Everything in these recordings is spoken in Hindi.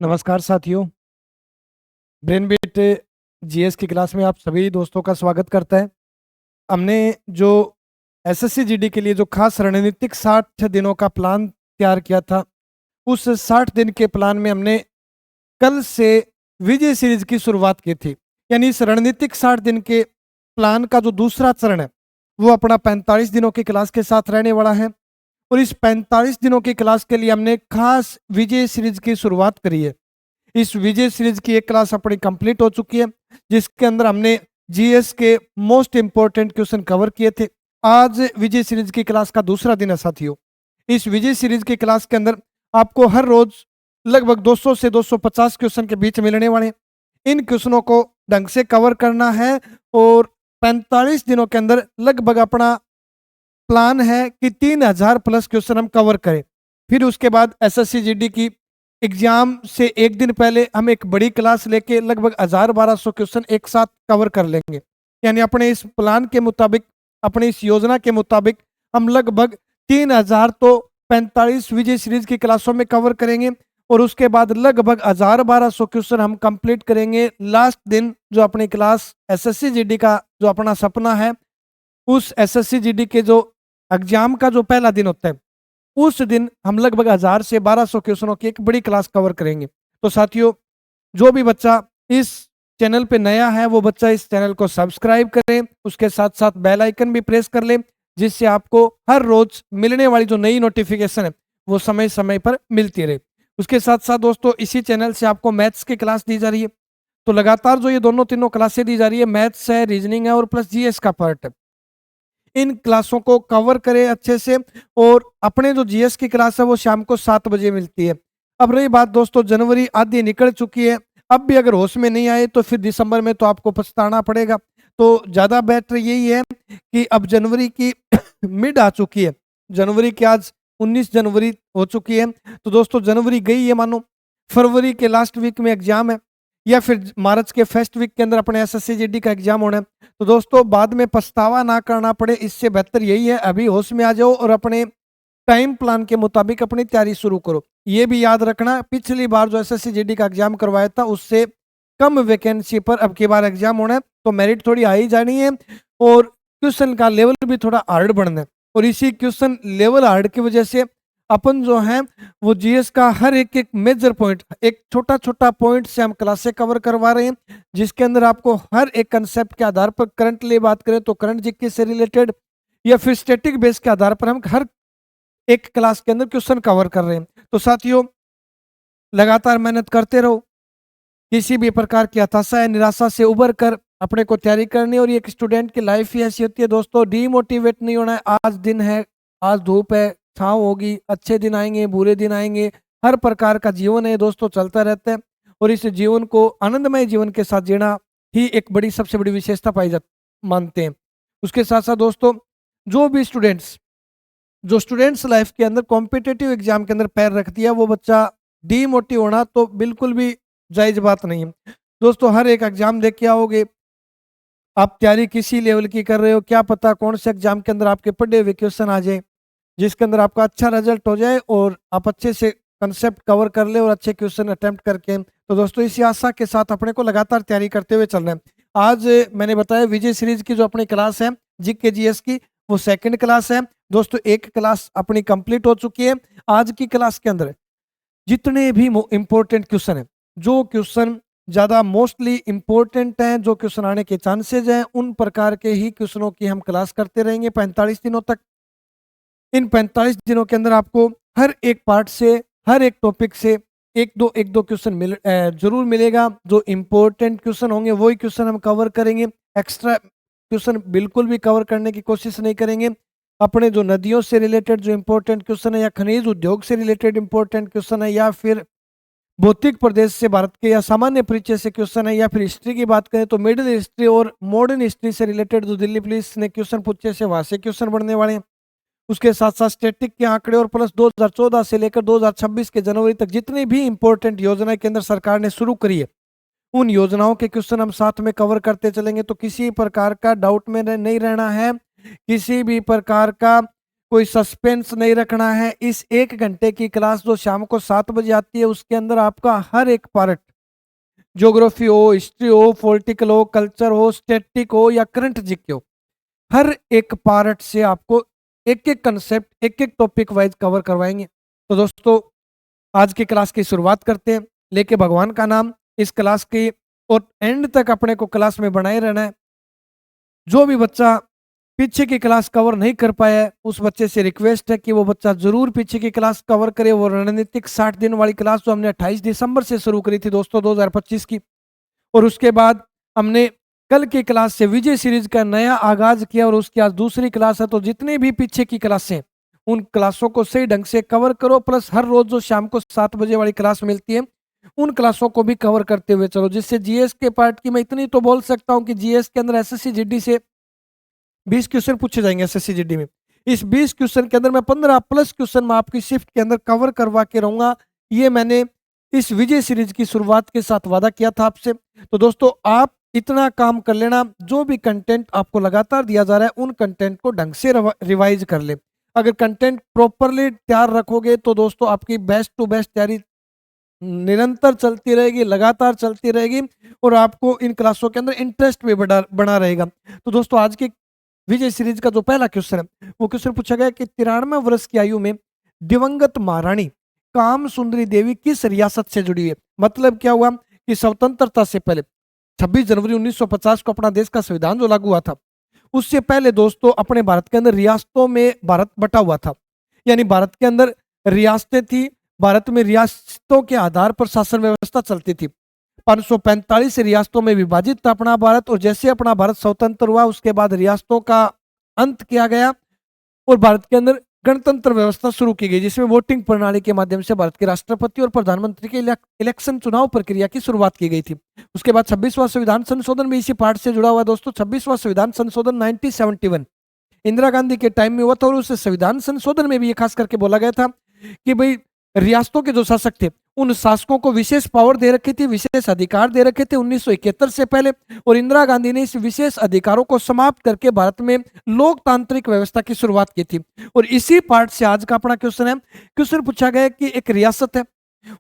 नमस्कार साथियों। ब्रेन बीट जीएस की क्लास में आप सभी दोस्तों का स्वागत करता है। हमने जो एसएससी जीडी के लिए जो खास रणनीतिक 60 दिनों का प्लान तैयार किया था, उस 60 दिन के प्लान में हमने कल से विजय सीरीज की शुरुआत की थी। यानी इस रणनीतिक 60 दिन के प्लान का जो दूसरा चरण है वो अपना 45 दिनों की क्लास के साथ रहने वाला है। और इस 45 दिनों की क्लास के लिए हमने खास विजय सीरीज की शुरुआत करी है। इस विजय सीरीज की एक क्लास अपनी कंप्लीट हो चुकी है, जिसके अंदर हमने जीएस के मोस्ट इंपॉर्टेंट क्वेश्चन कवर किए थे। आज विजय सीरीज की क्लास का दूसरा दिन है साथियों। इस विजय सीरीज की क्लास के अंदर आपको हर रोज लगभग 200 से 250 क्वेश्चन के बीच मिलने वाले हैं। इन क्वेश्चनों को ढंग से कवर करना है और 45 दिनों के अंदर लगभग अपना प्लान है कि 3000 प्लस क्वेश्चन हम कवर करें। फिर उसके बाद एसएससी जीडी की एग्जाम से एक दिन पहले हम एक बड़ी क्लास लेके लगभग 1000-1200 क्वेश्चन एक साथ कवर कर लेंगे। यानी अपने इस प्लान के मुताबिक, अपनी इस योजना के मुताबिक हम लगभग 3000 तो 45 विजय सीरीज की क्लासों में कवर करेंगे और उसके बाद लगभग 1000-1200 क्वेश्चन हम कंप्लीट करेंगे लास्ट दिन। जो अपनी क्लास एसएससी जीडी का जो अपना सपना है, उस एसएससी जीडी के जो एग्जाम का जो पहला दिन होता है, उस दिन हम लगभग 1000 से 1200 क्वेश्चनों की एक बड़ी क्लास कवर करेंगे। तो साथियों, जो भी बच्चा इस चैनल पे नया है वो बच्चा इस चैनल को सब्सक्राइब करें, उसके साथ साथ बेल आइकन भी प्रेस कर ले, जिससे आपको हर रोज मिलने वाली जो नई नोटिफिकेशन है वो समय समय पर मिलती रहे। उसके साथ साथ दोस्तों, इसी चैनल से आपको मैथ्स की क्लास दी जा रही है। तो लगातार जो ये दोनों तीनों क्लासें दी जा रही है, मैथ्स है, रीजनिंग है और प्लस जीएस का पार्ट है, इन क्लासों को कवर करें अच्छे से। और अपने जो जीएस की क्लास है वो शाम को 7 बजे मिलती है। अब रही बात दोस्तों, जनवरी आधी निकल चुकी है, अब भी अगर होश में नहीं आए तो फिर दिसंबर में तो आपको पछताना पड़ेगा। तो ज़्यादा बेटर यही है कि अब जनवरी की मिड आ चुकी है, जनवरी की आज 19 जनवरी हो चुकी है। तो दोस्तों, जनवरी गई है मानो, फरवरी के लास्ट वीक में एग्जाम है या फिर मार्च के फर्स्ट वीक के अंदर अपने एसएससी जीडी का एग्जाम होना है। तो दोस्तों, बाद में पछतावा ना करना पड़े, इससे बेहतर यही है अभी होश में आ जाओ और अपने टाइम प्लान के मुताबिक अपनी तैयारी शुरू करो। ये भी याद रखना, पिछली बार जो एसएससी जीडी का एग्जाम करवाया था उससे कम वैकेंसी पर अब की बार एग्जाम होना है, तो मेरिट थोड़ी हाई जानी है और क्वेश्चन का लेवल भी थोड़ा हार्ड बढ़ना है। और इसी क्वेश्चन लेवल हार्ड की वजह से अपन जो है वो जीएस का हर एक एक मेजर पॉइंट, एक छोटा छोटा पॉइंट से हम क्लासे कवर करवा रहे हैं, जिसके अंदर आपको हर एक कंसेप्ट के आधार पर, करंटली बात करें तो करंट जीके से रिलेटेड या फिर स्टैटिक बेस के आधार पर हम हर एक क्लास के अंदर क्वेश्चन कवर कर रहे हैं। तो साथियों, लगातार मेहनत करते रहो, किसी भी प्रकार की हताशा या निराशा से उबर कर अपने को तैयारी करनी। और ये एक स्टूडेंट की लाइफ ही ऐसी होती है दोस्तों, डीमोटिवेट नहीं होना है। आज दिन है, आज धूप है, छाँव होगी, अच्छे दिन आएंगे, बुरे दिन आएंगे, हर प्रकार का जीवन है दोस्तों, चलता रहता है। और इस जीवन को आनंदमय जीवन के साथ जीना ही एक बड़ी, सबसे बड़ी विशेषता पाई जा मानते हैं। उसके साथ साथ दोस्तों, जो भी स्टूडेंट्स लाइफ के अंदर कॉम्पिटेटिव एग्जाम के अंदर पैर रख दिया, वो बच्चा डीमोटिव होना तो बिल्कुल भी जायज बात नहीं है। दोस्तों, हर एक एग्जाम देख के आओगे, आप तैयारी किसी लेवल की कर रहे हो, क्या पता कौन से एग्जाम के अंदर आपके पढ़े हुए क्वेश्चन आ जाए जिसके अंदर आपका अच्छा रिजल्ट हो जाए और आप अच्छे से कंसेप्ट कवर कर ले और अच्छे क्वेश्चन अटेम्प्ट करके। तो दोस्तों, इसी आशा के साथ अपने को लगातार तैयारी करते हुए चलना है। आज मैंने बताया विजय सीरीज की जो अपनी क्लास है जीके जीएस की, वो सेकंड क्लास है दोस्तों। एक क्लास अपनी कंप्लीट हो चुकी है। आज की क्लास के अंदर जितने भी इंपॉर्टेंट क्वेश्चन है, जो क्वेश्चन ज़्यादा मोस्टली इंपॉर्टेंट हैं, जो क्वेश्चन आने के चांसेज हैं, उन प्रकार के ही क्वेश्चनों की हम क्लास करते रहेंगे 45 दिनों तक। इन 45 दिनों के अंदर आपको हर एक पार्ट से, हर एक टॉपिक से एक दो क्वेश्चन जरूर मिलेगा। जो इंपॉर्टेंट क्वेश्चन होंगे वही क्वेश्चन हम कवर करेंगे, एक्स्ट्रा क्वेश्चन बिल्कुल भी कवर करने की कोशिश नहीं करेंगे। अपने जो नदियों से रिलेटेड जो इंपॉर्टेंट क्वेश्चन है, या खनिज उद्योग से रिलेटेड इंपॉर्टेंट क्वेश्चन है, या फिर भौतिक प्रदेश से भारत के, या सामान्य परिचय से क्वेश्चन है, या फिर हिस्ट्री की बात करें तो मिडिल हिस्ट्री और मॉडर्न हिस्ट्री से रिलेटेड जो दिल्ली पुलिस ने क्वेश्चन पूछे से वहां से क्वेश्चन बनने वाले हैं। उसके साथ साथ स्टैटिक के आंकड़े और प्लस 2014 से लेकर 2026 के जनवरी तक जितनी भी इंपॉर्टेंट योजना केंद्र सरकार ने शुरू करी है, उन योजनाओं के क्वेश्चन हम साथ में कवर करते चलेंगे। तो किसी प्रकार का डाउट में नहीं रहना है, किसी भी प्रकार का कोई सस्पेंस नहीं रखना है। इस 1 घंटे की क्लास जो शाम को 7 बजे आती है, उसके अंदर आपका हर एक पार्ट, ज्योग्राफी हो, हिस्ट्री हो, पॉलिटिकल हो, कल्चर हो, स्टैटिक हो या करंट जीके हो, हर एक पार्ट से आपको एक एक कंसेप्ट, एक एक टॉपिक वाइज कवर करवाएंगे। तो दोस्तों, आज की क्लास की शुरुआत करते हैं, लेके भगवान का नाम इस क्लास की, और एंड तक अपने को क्लास में बनाए रहना है। जो भी बच्चा पीछे की क्लास कवर नहीं कर पाया है, उस बच्चे से रिक्वेस्ट है कि वो बच्चा जरूर पीछे की क्लास कवर करे। वो रणनीतिक 60 दिन वाली क्लास जो हमने 28 दिसंबर से शुरू करी थी दोस्तों 2025 की, और उसके बाद हमने कल की क्लास से विजय सीरीज का नया आगाज किया, और उसकी आज दूसरी क्लास है। तो जितने भी पीछे की क्लासें, उन क्लासों को सही ढंग से कवर करो, प्लस हर रोज जो शाम को 7 बजे वाली क्लास मिलती है, उन क्लासों को भी कवर करते हुए चलो, जिससे जीएस के पार्ट की मैं इतनी तो बोल सकता हूं कि जीएस के अंदर एसएससी जीडी से 20 क्वेश्चन पूछे जाएंगे एसएससी जीडी में। इस 20 क्वेश्चन के अंदर मैं 15 प्लस क्वेश्चन मैं आपकी शिफ्ट के अंदर कवर करवा के रहूंगा। ये मैंने इस विजय सीरीज की शुरुआत के साथ वादा किया था आपसे। तो दोस्तों, आप इतना काम कर लेना, जो भी कंटेंट आपको लगातार दिया जा रहा है, उन कंटेंट को ढंग से रिवाइज कर ले। अगर कंटेंट प्रॉपरली तैयार रखोगे तो दोस्तों आपकी बेस्ट टू बेस्ट तैयारी निरंतर चलती रहेगी, लगातार चलती रहेगी, और आपको इन क्लासों के अंदर इंटरेस्ट भी बना रहेगा। तो दोस्तों, आज की विजय सीरीज का जो पहला क्वेश्चन है, वो क्वेश्चन पूछा गया कि 93 वर्ष की आयु में दिवंगत महारानी काम सुंदरी देवी किस रियासत से जुड़ी है। मतलब क्या हुआ कि स्वतंत्रता से पहले 26 जनवरी 1950 को अपना देश का संविधान जो लागू हुआ था, उससे पहले दोस्तों अपने भारत के अंदर रियासतों में भारत बटा हुआ था। यानी भारत के अंदर रियासतें थी, भारत में रियासतों के आधार पर शासन व्यवस्था चलती थी। 545 रियासतों में विभाजित था अपना भारत, और जैसे अपना भारत स्वतंत्र हुआ, उसके बाद रियासतों का अंत किया गया और भारत के अंदर गणतंत्र व्यवस्था शुरू की गई, जिसमें वोटिंग प्रणाली के माध्यम से भारत के राष्ट्रपति और प्रधानमंत्री के इलेक्शन चुनाव प्रक्रिया की शुरुआत की गई थी। उसके बाद 26वां संविधान संशोधन भी इसी पार्ट से जुड़ा हुआ है दोस्तों। 26वां संविधान संशोधन 1971 इंदिरा गांधी के टाइम में हुआ था, और उस संविधान संशोधन में भी ये खास करके बोला गया था कि भाई रियासतों के जो शासक थे, उन शासकों को विशेष पावर दे रखी थी, विशेष अधिकार दे रखे थे 1971 से पहले, और इंदिरा गांधी ने इस विशेष अधिकारों को समाप्त करके भारत में लोकतांत्रिक व्यवस्था की शुरुआत की थी। और इसी पार्ट से आज का अपना क्वेश्चन है। क्वेश्चन पूछा गया कि एक रियासत है,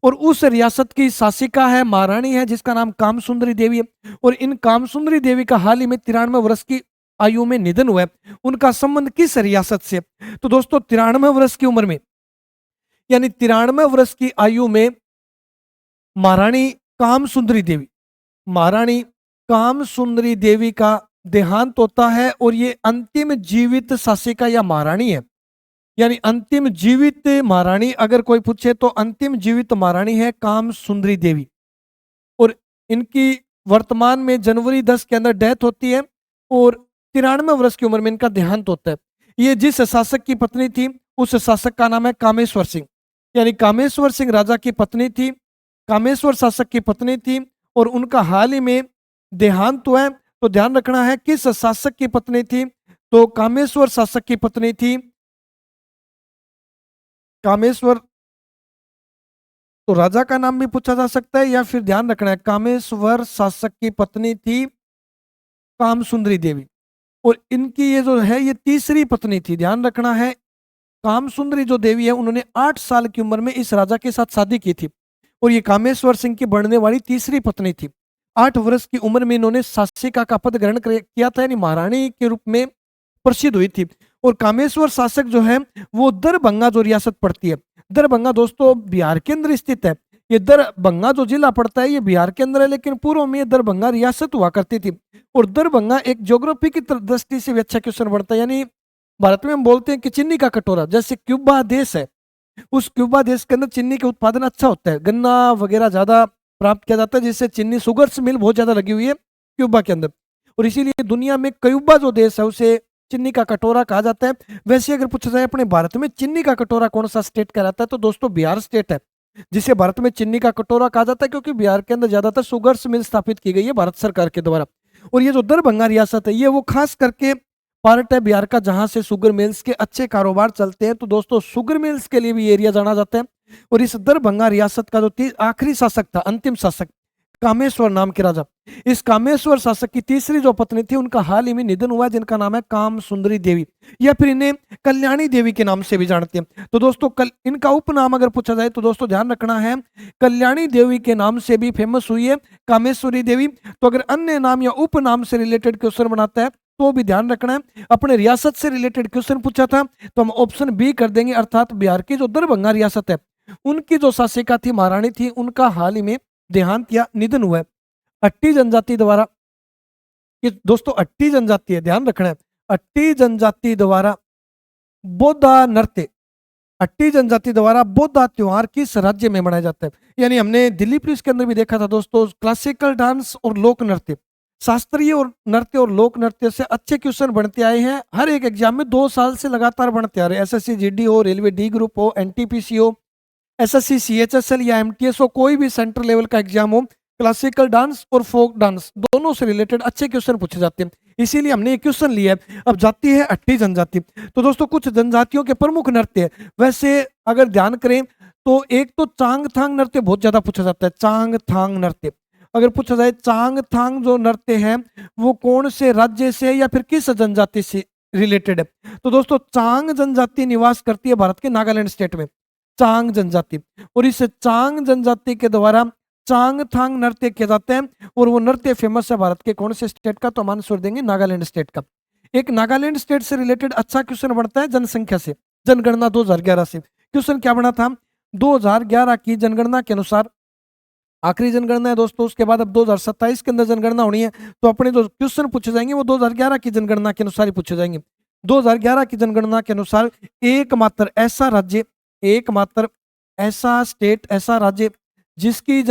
और उस रियासत की शासिका है, महारानी है, जिसका नाम कामसुंदरी देवी है, और इन कामसुंदरी देवी का हाल ही में 93 वर्ष की आयु में निधन हुआ है। उनका संबंध किस रियासत से? तो दोस्तों, 93 वर्ष की उम्र में, यानी 93 वर्ष की आयु में महारानी कामसुंदरी देवी, महारानी कामसुंदरी देवी का देहांत होता है, और ये अंतिम जीवित शासिका या महारानी है। यानी अंतिम जीवित महारानी अगर कोई पूछे तो अंतिम जीवित महारानी है कामसुंदरी देवी, और इनकी वर्तमान में जनवरी 10 के अंदर डेथ होती है, और 93 वर्ष की उम्र में इनका देहांत होता है। ये जिस शासक की पत्नी थी, उस शासक का नाम है कामेश्वर सिंह। यानी कामेश्वर सिंह राजा की पत्नी थी, कामेश्वर शासक की पत्नी थी, और उनका हाल ही में देहांत हुआ है। तो ध्यान रखना है किस शासक की पत्नी थी, तो कामेश्वर शासक की पत्नी थी कामेश्वर। तो राजा का नाम भी पूछा जा सकता है, या फिर ध्यान रखना है कामेश्वर शासक की पत्नी थी कामसुंदरी देवी, और इनकी ये जो है ये तीसरी पत्नी थी। ध्यान रखना है, कामसुंदरी जो देवी है, उन्होंने 8 साल की उम्र में इस राजा के साथ शादी की थी, और ये कामेश्वर सिंह की बढ़ने वाली तीसरी पत्नी थी। 8 वर्ष की उम्र में इन्होंने शासिका का पद ग्रहण किया था, यानी महारानी के रूप में प्रसिद्ध हुई थी। और कामेश्वर शासक जो है वो दरभंगा जो रियासत पड़ती है, दरभंगा दोस्तों बिहार के अंदर स्थित है। ये दरभंगा जो जिला पड़ता है ये बिहार के अंदर है, लेकिन पूर्व में ये दरभंगा रियासत हुआ करती थी। और दरभंगा एक ज्योग्राफी की दृष्टि से भी अच्छा क्वेश्चन बनता है। यानी भारत में हम बोलते हैं कि चीनी का कटोरा, जैसे क्यूबा देश है, उस क्यूबा देश के अंदर चीनी के उत्पादन अच्छा होता है, गन्ना वगैरह ज्यादा प्राप्त किया जाता है, जिससे चीनी शुगर्स मिल बहुत ज्यादा लगी हुई है क्यूबा के अंदर, और इसीलिए दुनिया में क्यूबा जो देश है उसे चीनी का कटोरा कहा जाता है। वैसे अगर पूछा जाए अपने भारत में चीनी का कटोरा कौन सा स्टेट कहलाता है, तो दोस्तों बिहार स्टेट है, जिसे भारत में चीनी का कटोरा कहा जाता है, क्योंकि बिहार के अंदर ज्यादातर शुगर्स मिल स्थापित की गई है भारत सरकार के द्वारा। और ये जो दरभंगा रियासत है, ये वो खास करके पार्ट है बिहार का जहां से शुगर मिल्स के अच्छे कारोबार चलते हैं। तो दोस्तों शुगर मिल्स के लिए भी एरिया जाना जाता है। और इस दरभंगा रियासत का जो आखिरी शासक था, अंतिम शासक कामेश्वर नाम के राजा। इस कामेश्वर शासक की तीसरी जो पत्नी थी उनका हाल ही में निधन हुआ, जिनका नाम है काम सुंदरी देवी, या फिर इन्हें कल्याणी देवी के नाम से भी जानते हैं। तो दोस्तों इनका उपनाम अगर पूछा जाए तो दोस्तों ध्यान रखना है, कल्याणी देवी के नाम से भी फेमस हुई है कामेश्वरी देवी। तो अगर अन्य नाम या उपनाम से रिलेटेड क्वेश्चन बनाता है तो भी ध्यान रखना है। अपने रियासत से रिलेटेड क्वेश्चन पूछा था तो हम ऑप्शन बी कर देंगे, अर्थात बिहार की जो दरभंगा रियासत है उनकी जो शासिका थी, महारानी थी, उनका हाल ही में देहांत या निधन हुआ है। अट्टी जनजाति द्वारा, ये दोस्तों अट्टी जनजाति है, ध्यान रखना है, अट्टी जनजाति द्वारा बोधा नृत्य, अट्टी जनजाति द्वारा बोधा त्योहार किस राज्य में मनाया जाता है? यानी हमने दिल्ली पुलिस के अंदर भी देखा था दोस्तों, क्लासिकल डांस और लोक नृत्य, शास्त्रीय और नृत्य और लोक नृत्य से अच्छे क्वेश्चन बनते आए हैं। हर एक एग्जाम में 2 साल से लगातार बनते आ रहे हैं। एसएससी जीडी हो, रेलवे डी ग्रुप हो, एनटीपीसी हो, एसएससी सीएचएसएल या एमटीएस हो, कोई भी सेंट्रल लेवल का एग्जाम हो, क्लासिकल डांस और फोक डांस दोनों से रिलेटेड अच्छे क्वेश्चन पूछे जाते हैं, इसीलिए हमने ये क्वेश्चन लिया है। अब जाति है अट्टी जनजाति। तो दोस्तों कुछ जनजातियों के प्रमुख नृत्य है, वैसे अगर ध्यान करें तो एक तो चांग थांग नृत्य बहुत ज्यादा पूछा जाता है। चांग थांग नृत्य अगर पूछा जाए, चांग थांग जो नृत्य है वो कौन से राज्य से या फिर किस जनजाति से रिलेटेड है? तो दोस्तों चांग जनजाति निवास करती है भारत के नागालैंड स्टेट में, चांग जनजाति। और इस चांग जनजाति के द्वारा चांग थांग नृत्य किया जाता है और वो नृत्य फेमस है भारत के कौन से स्टेट का? तो हम आंसर देंगे नागालैंड स्टेट का। एक नागालैंड स्टेट से रिलेटेड अच्छा क्वेश्चन बनता है जनसंख्या से, जनगणना 2011 से। क्वेश्चन क्या बना था? 2011 की जनगणना के अनुसार, आखिरी जनगणना है दोस्तों, उसके बाद अब 2027 के अंदर जनगणना होनी है, तो अपने जो क्वेश्चन पूछे जाएंगे वो 2011 की जनगणना के अनुसार ही पूछे जाएंगे। 2011 की जनगणना के अनुसार एकमात्र ऐसा राज्य, एकमात्र ऐसा स्टेट, ऐसा राज्य जिसकी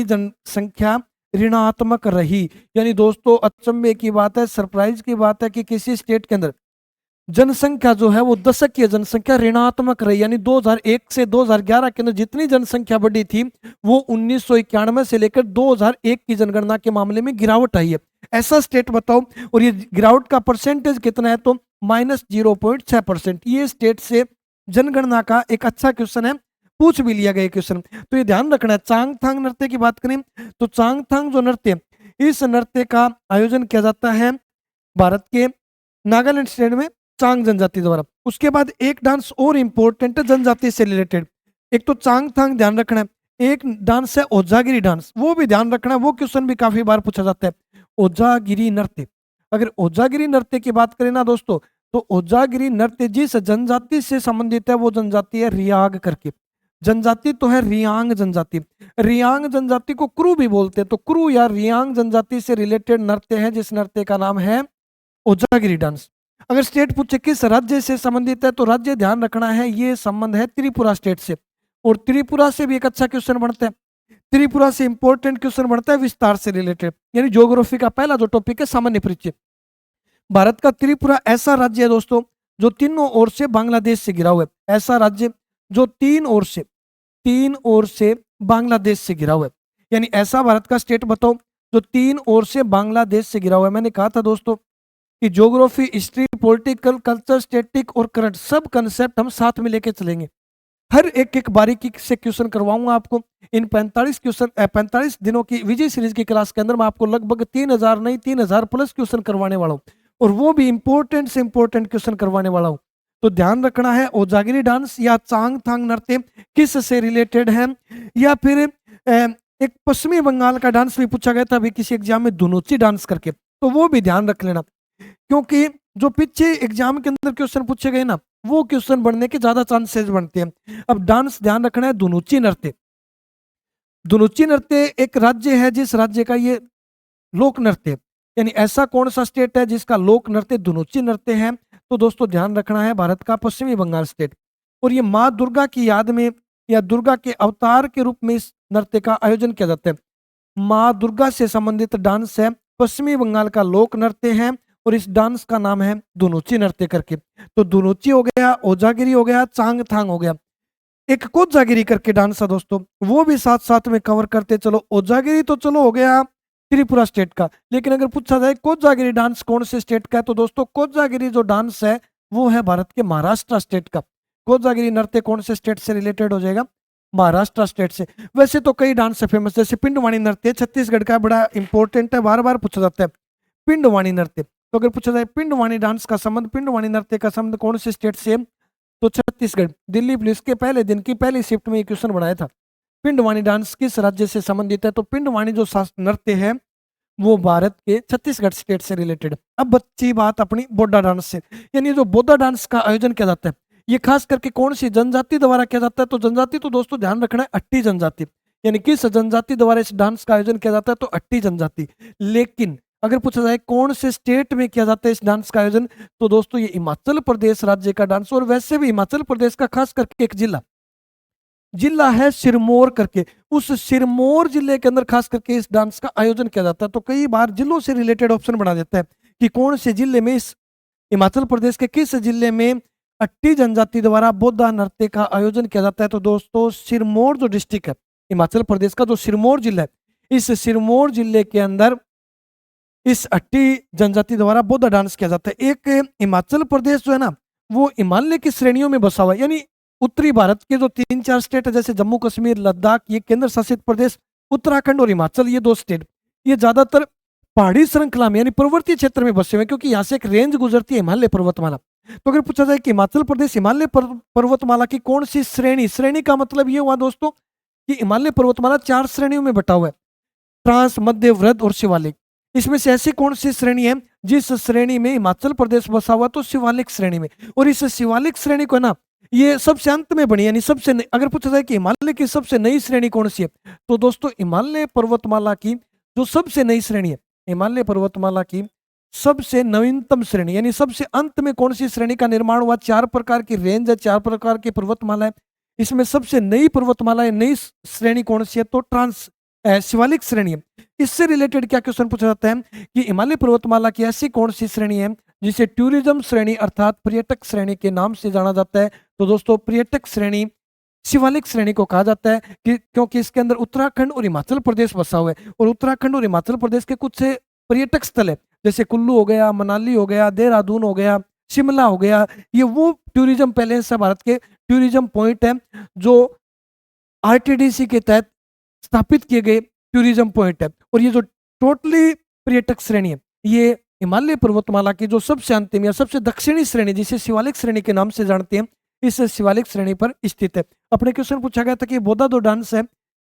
जनसंख्या ऋणात्मक रही, यानी दोस्तों अचंभे की बात है, सरप्राइज की बात है कि किसी स्टेट के अंदर जनसंख्या जो है वो दशकीय जनसंख्या ऋणात्मक रही, यानी 2001 से 2011 के अंदर जितनी जनसंख्या बढ़ी थी वो 1991 से लेकर 2001 की जनगणना के मामले में गिरावट आई है। ऐसा स्टेट बताओ, और ये गिरावट का परसेंटेज कितना है? तो -0.6%। ये स्टेट से जनगणना का एक अच्छा क्वेश्चन है, पूछ भी लिया गया क्वेश्चन, तो ये ध्यान रखना है। चांग थांग नृत्य की बात करें तो चांग थांग जो नृत्य, इस नृत्य का आयोजन किया जाता है भारत के नागालैंड स्टेट में चांग जनजाति द्वारा। उसके बाद एक डांस और इंपॉर्टेंट है जनजाति से रिलेटेड, एक तो चांग थांग ध्यान रखना है, एक डांस है ओजागिरी डांस, वो भी ध्यान रखना है, वो क्वेश्चन भी काफी बार पूछा जाता है। ओजागिरी नृत्य, अगर ओजागिरी नृत्य की बात करें ना दोस्तों, तो ओजागिरी नृत्य जिस जनजाति से संबंधित है वो जनजाति है रियाग करके, जनजाति तो है रियांग जनजाति। रियांग जनजाति को क्रू भी बोलते हैं, तो क्रू या रियांग जनजाति से रिलेटेड नृत्य है जिस नृत्य का नाम है ओजागिरी डांस। अगर स्टेट पूछे किस राज्य से संबंधित है, तो राज्य ध्यान रखना है, ये संबंध है त्रिपुरा स्टेट से, और त्रिपुरा से भी एक अच्छा क्वेश्चन बनता है। त्रिपुरा से इंपॉर्टेंट क्वेश्चन बनता है विस्तार से रिलेटेड, यानी ज्योग्राफी का पहला जो टॉपिक है सामान्य परिचय। भारत का त्रिपुरा ऐसा राज्य है दोस्तों जो तीनों ओर से बांग्लादेश से घिरा हुआ है, ऐसा राज्य जो तीन ओर से बांग्लादेश से घिरा हुआ है, यानी ऐसा भारत का स्टेट बताओ जो तीन ओर से बांग्लादेश से घिरा हुआ है। मैंने कहा था दोस्तों कि geography, history, political, culture, static और करंट सब कंसेप्ट हम साथ में लेके चलेंगे। हर एक एक बारीकी से क्वेश्चन करवाऊंगा आपको। इन 45 दिनों की विजय सीरीज की क्लास के अंदर मैं आपको लगभग 3000 नहीं 3000 प्लस क्वेश्चन करवाने वाला हूँ, और वो भी इंपॉर्टेंट से इंपॉर्टेंट क्वेश्चन करवाने वाला हूँ। तो ध्यान रखना है, ओजागिरी डांस या चांग थांग नृत्य किस से रिलेटेड है, या फिर एक पश्चिमी बंगाल का डांस भी पूछा गया था अभी किसी एग्जाम में, धुनुची डांस करके, तो वो भी ध्यान रख लेना, क्योंकि जो पीछे एग्जाम के अंदर क्वेश्चन पूछे गए ना वो क्वेश्चन बनने के ज्यादा चांसेस बनते हैं। अब डांस ध्यान रखना है, धुनुची नृत्य। धुनुची नृत्य एक राज्य है जिस राज्य का ये लोक नृत्य, यानी ऐसा कौन सा स्टेट है जिसका लोक नृत्य धुनुची नृत्य है? तो दोस्तों ध्यान रखना है, भारत का पश्चिमी बंगाल स्टेट। और ये माँ दुर्गा की याद में या दुर्गा के अवतार के रूप में इस नृत्य का आयोजन किया जाता है। माँ दुर्गा से संबंधित डांस है, पश्चिमी बंगाल का लोक नृत्य है, और इस डांस का नाम है धुनुची नृत्य करके। तो धुनुची हो गया, ओजागिरी हो गया, चांग थांग हो गया। एक कोजागिरी करके डांस है दोस्तों, वो भी साथ साथ में कवर करते चलो। ओजागिरी तो चलो हो गया त्रिपुरा स्टेट का, लेकिन अगर पूछा जाए कोजागिरी डांस कौन से स्टेट का है, तो दोस्तों कोजागिरी जो डांस है वो है भारत के महाराष्ट्र स्टेट का। कोजागिरी नृत्य कौन से स्टेट से रिलेटेड हो जाएगा? महाराष्ट्र स्टेट से। वैसे तो कई डांस है फेमस, जैसे पिंडवानी नृत्य छत्तीसगढ़ का बड़ा इंपॉर्टेंट है, बार बार पूछा जाता है पिंडवानी नृत्य। तो अगर पूछा जाए पिंडवानी डांस का संबंध, पिंडवानी नृत्य का संबंध कौन से स्टेट से, तो छत्तीसगढ़। दिल्ली पुलिस के पहले दिन की पहली शिफ्ट में ये क्वेश्चन बनाया था, पिंडवानी डांस किस राज्य से संबंधित है, तो पिंडवानी जो नृत्य है वो भारत के छत्तीसगढ़ स्टेट से रिलेटेड। अब बच्ची बात अपनी बोडा डांस से, यानी जो बोडा डांस का आयोजन किया जाता है ये खास करके कौन सी जनजाति द्वारा किया जाता है, तो जनजाति तो दोस्तों ध्यान रखना है अट्टी जनजाति, यानी किस जनजाति द्वारा इस डांस का आयोजन किया जाता है, तो अट्टी जनजाति। लेकिन अगर पूछा जाए कौन से स्टेट में किया जाता है इस डांस का आयोजन, तो दोस्तों ये हिमाचल प्रदेश राज्य का डांस। और वैसे भी हिमाचल प्रदेश का खास करके एक जिला है सिरमौर करके, उस सिरमौर जिले के अंदर खास करके इस डांस का आयोजन किया जाता है। तो कई बार जिलों से रिलेटेड ऑप्शन बना देता है कि कौन से जिले में, इस हिमाचल प्रदेश के किस जिले में अट्टी जनजाति द्वारा बोधा नृत्य का आयोजन किया जाता है, तो दोस्तों सिरमौर जो डिस्ट्रिक्ट है हिमाचल प्रदेश का, जो सिरमौर जिला है, इस सिरमौर जिले के अंदर इस अट्टी जनजाति द्वारा बौद्ध डांस किया जाता है। एक हिमाचल प्रदेश जो है ना वो हिमालय की श्रेणियों में बसा हुआ है, यानी उत्तरी भारत के जो 3-4 स्टेट है जैसे जम्मू कश्मीर, लद्दाख, ये केंद्र शासित प्रदेश, उत्तराखंड और हिमाचल, ये 2 स्टेट ये ज्यादातर पहाड़ी श्रृंखला में यानी पर्वतीय क्षेत्र में बसे हुए हैं, क्योंकि यहाँ से एक रेंज गुजरती है हिमालय पर्वतमाला। तो अगर पूछा जाए कि हिमाचल प्रदेश हिमालय पर्वतमाला की कौन सी श्रेणी का मतलब ये हुआ दोस्तों कि हिमालय पर्वतमाला 4 श्रेणियों में बटा हुआ है, ट्रांस, मध्य, वृद्ध और शिवालिक। इसमें से ऐसी कौन सी श्रेणी है जिस श्रेणी में हिमाचल प्रदेश बसा हुआ, तो शिवालिक श्रेणी में। और इस शिवालिक श्रेणी को ना ये सबसे अंत में बनी, यानी सबसे अगर पूछा जाए कि हिमालय की सबसे नई श्रेणी कौन सी है, तो दोस्तों हिमालय पर्वतमाला की जो सबसे नई श्रेणी है, हिमालय पर्वतमाला की सबसे नवीनतम श्रेणी, यानी सबसे अंत में कौन सी श्रेणी का निर्माण हुआ, 4 प्रकार की रेंज है, 4 प्रकार की पर्वतमाला है, इसमें सबसे नई पर्वतमाला है, नई श्रेणी कौन सी है, तो शिवालिक श्रेणी है। इससे रिलेटेड क्या क्वेश्चन पूछा जाता है कि हिमालय पर्वतमाला की ऐसी कौन सी श्रेणी है जिसे टूरिज्म श्रेणी अर्थात पर्यटक श्रेणी के नाम से जाना जाता है, तो दोस्तों पर्यटक श्रेणी शिवालिक श्रेणी को कहा जाता है कि क्योंकि इसके अंदर उत्तराखंड और हिमाचल प्रदेश बसा हुआ है, और उत्तराखंड और हिमाचल प्रदेश के कुछ से पर्यटक स्थल है जैसे कुल्लू हो गया, मनाली हो गया, देहरादून हो गया, शिमला हो गया, ये वो टूरिज्म पैलेस है, भारत के टूरिज्म पॉइंट है जो आरटीडीसी के तहत स्थापित किए गए टूरिज्म पॉइंट है। और ये जो टोटली पर्यटक श्रेणी है ये हिमालय पर्वतमाला की जो सबसे अंतिम या सबसे दक्षिणी श्रेणी जिसे शिवालिक श्रेणी के नाम से जानते हैं, इस शिवालिक श्रेणी पर स्थित है। अपने क्वेश्चन पूछा गया था कि बोधा दो डांस है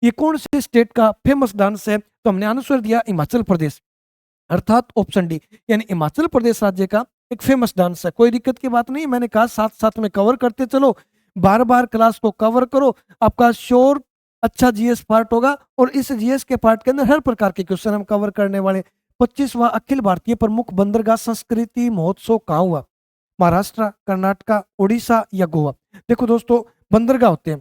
ये कौन से स्टेट का फेमस डांस है, तो हमने आंसर दिया हिमाचल प्रदेश, अर्थात ऑप्शन डी, यानी हिमाचल प्रदेश राज्य का एक फेमस डांस है। कोई दिक्कत की बात नहीं, मैंने कहा साथ साथ में कवर करते चलो, बार बार क्लास को कवर करो, आपका श्योर अच्छा जीएस पार्ट होगा। और इस जीएस के पार्ट के अंदर हर प्रकार के क्वेश्चन हम कवर करने वाले। 25वां अखिल भारतीय प्रमुख बंदरगाह संस्कृति महोत्सव कहाँ हुआ, महाराष्ट्र, कर्नाटक, उड़ीसा या गोवा। देखो दोस्तों बंदरगाह होते हैं,